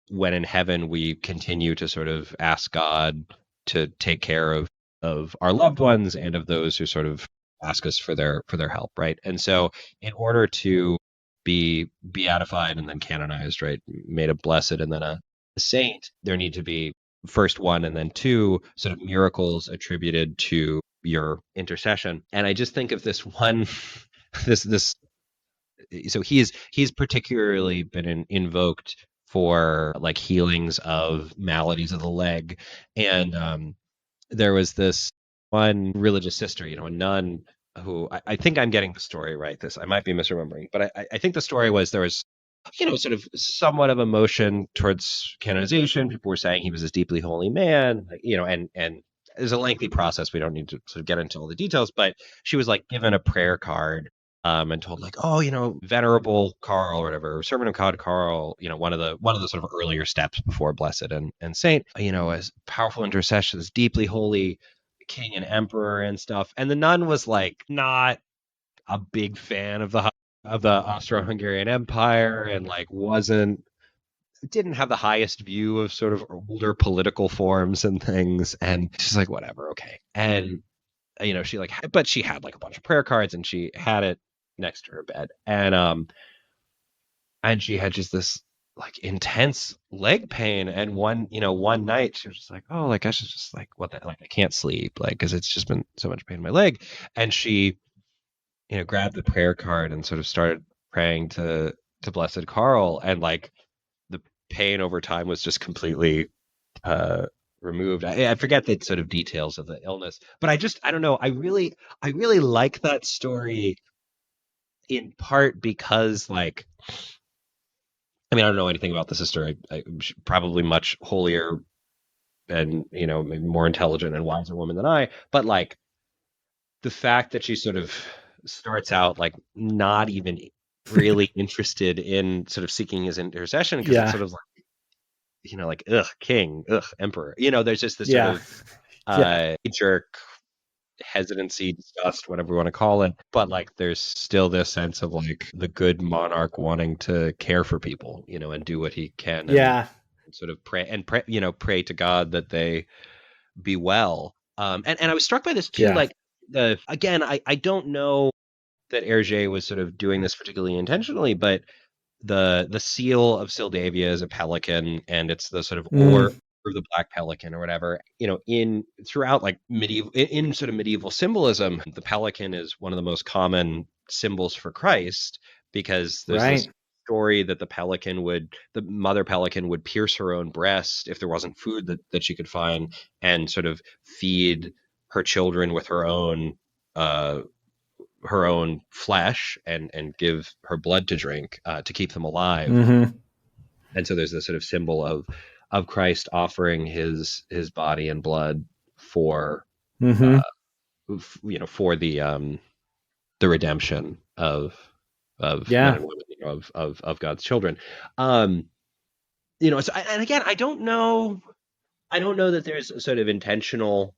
S2: when in heaven we continue to sort of ask God to take care of our loved ones and of those who sort of ask us for their help, right? And so in order to be beatified and then canonized, right, made a blessed and then a saint, there need to be first one and then two sort of miracles attributed to your intercession. And I just think of this one this so he's particularly been invoked for like healings of maladies of the leg. And there was this one religious sister, a nun, who I think I'm getting the story right. This I might be misremembering, but I think the story was there was sort of somewhat of emotion towards canonization. People were saying he was this deeply holy man, like, and there's a lengthy process. We don't need to sort of get into all the details, but she was like given a prayer card, and told like, oh, venerable Carl or whatever, servant of God Carl, one of the sort of earlier steps before blessed and saint, as powerful intercessions, deeply holy king and emperor and stuff. And the nun was like not a big fan of the Austro-Hungarian Empire, and like didn't have the highest view of sort of older political forms and things. And she's like, whatever, okay. And she like, but she had like a bunch of prayer cards, and she had it next to her bed, and she had just this like intense leg pain. And one night she was just like, oh, like I should just like, what the, like I can't sleep, like because it's just been so much pain in my leg. And she grabbed the prayer card and sort of started praying to Blessed Carl, and like the pain over time was just completely uh, removed. I forget the sort of details of the illness, but I don't know. I really like that story in part because like, I mean, I don't know anything about the sister. She's probably much holier and maybe more intelligent and wiser woman than I, but like the fact that she sort of starts out like not even really interested in sort of seeking his intercession, because it's
S1: yeah,
S2: sort of like like, ugh, king, ugh, emperor, there's just this sort
S1: yeah,
S2: of
S1: yeah,
S2: jerk hesitancy, disgust, whatever you want to call it, but like there's still this sense of like the good monarch wanting to care for people, and do what he can, and
S1: yeah,
S2: sort of pray to God that they be well. And I was struck by this too,
S1: yeah.
S2: like the again, I don't know that Herge was sort of doing this particularly intentionally, but the seal of Syldavia is a pelican, and it's the sort of
S1: Mm,
S2: or the black pelican or whatever. In throughout like medieval in sort of medieval symbolism, the pelican is one of the most common symbols for Christ, because there's this
S1: right.
S2: story that the mother pelican would pierce her own breast if there wasn't food that she could find, and sort of feed her children with her own flesh, and give her blood to drink, to keep them alive.
S1: Mm-hmm.
S2: And so there's this sort of symbol of Christ offering his body and blood for
S1: Mm-hmm.
S2: uh, for the redemption of men
S1: Yeah.
S2: and women, of God's children. Um, so, and again, I don't know that there's a sort of intentional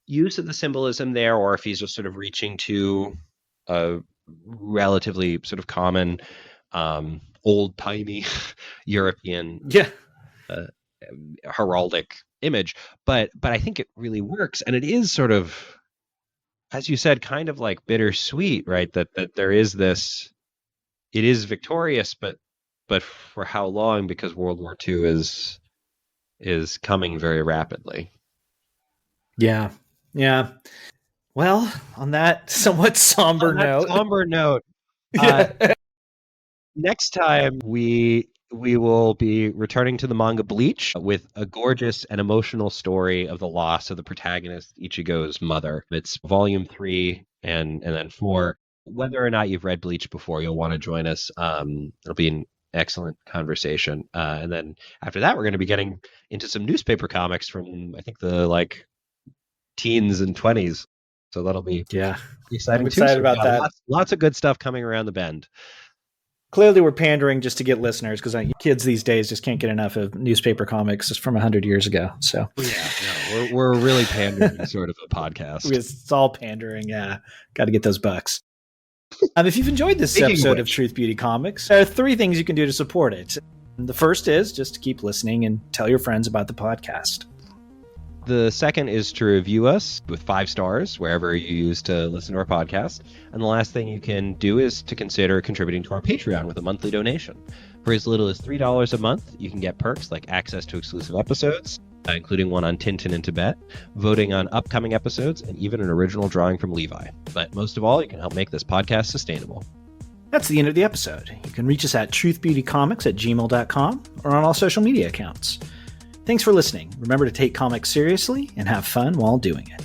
S2: use of the symbolism there, or if he's just sort of reaching to a relatively sort of common, old timey European
S1: Yeah.
S2: uh, heraldic image. But I think it really works, and it is sort of, as you said, kind of like bittersweet, right? That there is this it is victorious, but for how long? Because World War II is coming very rapidly.
S1: Yeah. Yeah. Well, on that somewhat somber note.
S2: Next time we will be returning to the manga Bleach with a gorgeous and emotional story of the loss of the protagonist Ichigo's mother. It's volume 3 and then 4. Whether or not you've read Bleach before, you'll want to join us. It'll be an excellent conversation. And then after that, we're going to be getting into some newspaper comics from, I think, the teens and 20s. So that'll be exciting.
S1: I'm excited about that.
S2: Lots of good stuff coming around the bend.
S1: Clearly, we're pandering just to get listeners because kids these days just can't get enough of newspaper comics from 100 years ago. So
S2: we're really pandering sort of a podcast.
S1: It's all pandering. Yeah, got to get those bucks. If you've enjoyed this episode of Truth Beauty Comics, there are 3 things you can do to support it. The first is just to keep listening and tell your friends about the podcast.
S2: The second is to review us with 5 stars wherever you use to listen to our podcast. And the last thing you can do is to consider contributing to our Patreon with a monthly donation. For as little as $3 a month, you can get perks like access to exclusive episodes, including one on Tintin in Tibet, voting on upcoming episodes, and even an original drawing from Levi. But most of all, you can help make this podcast sustainable.
S1: That's the end of the episode. You can reach us at truthbeautycomics@gmail.com or on all social media accounts. Thanks for listening. Remember to take comics seriously and have fun while doing it.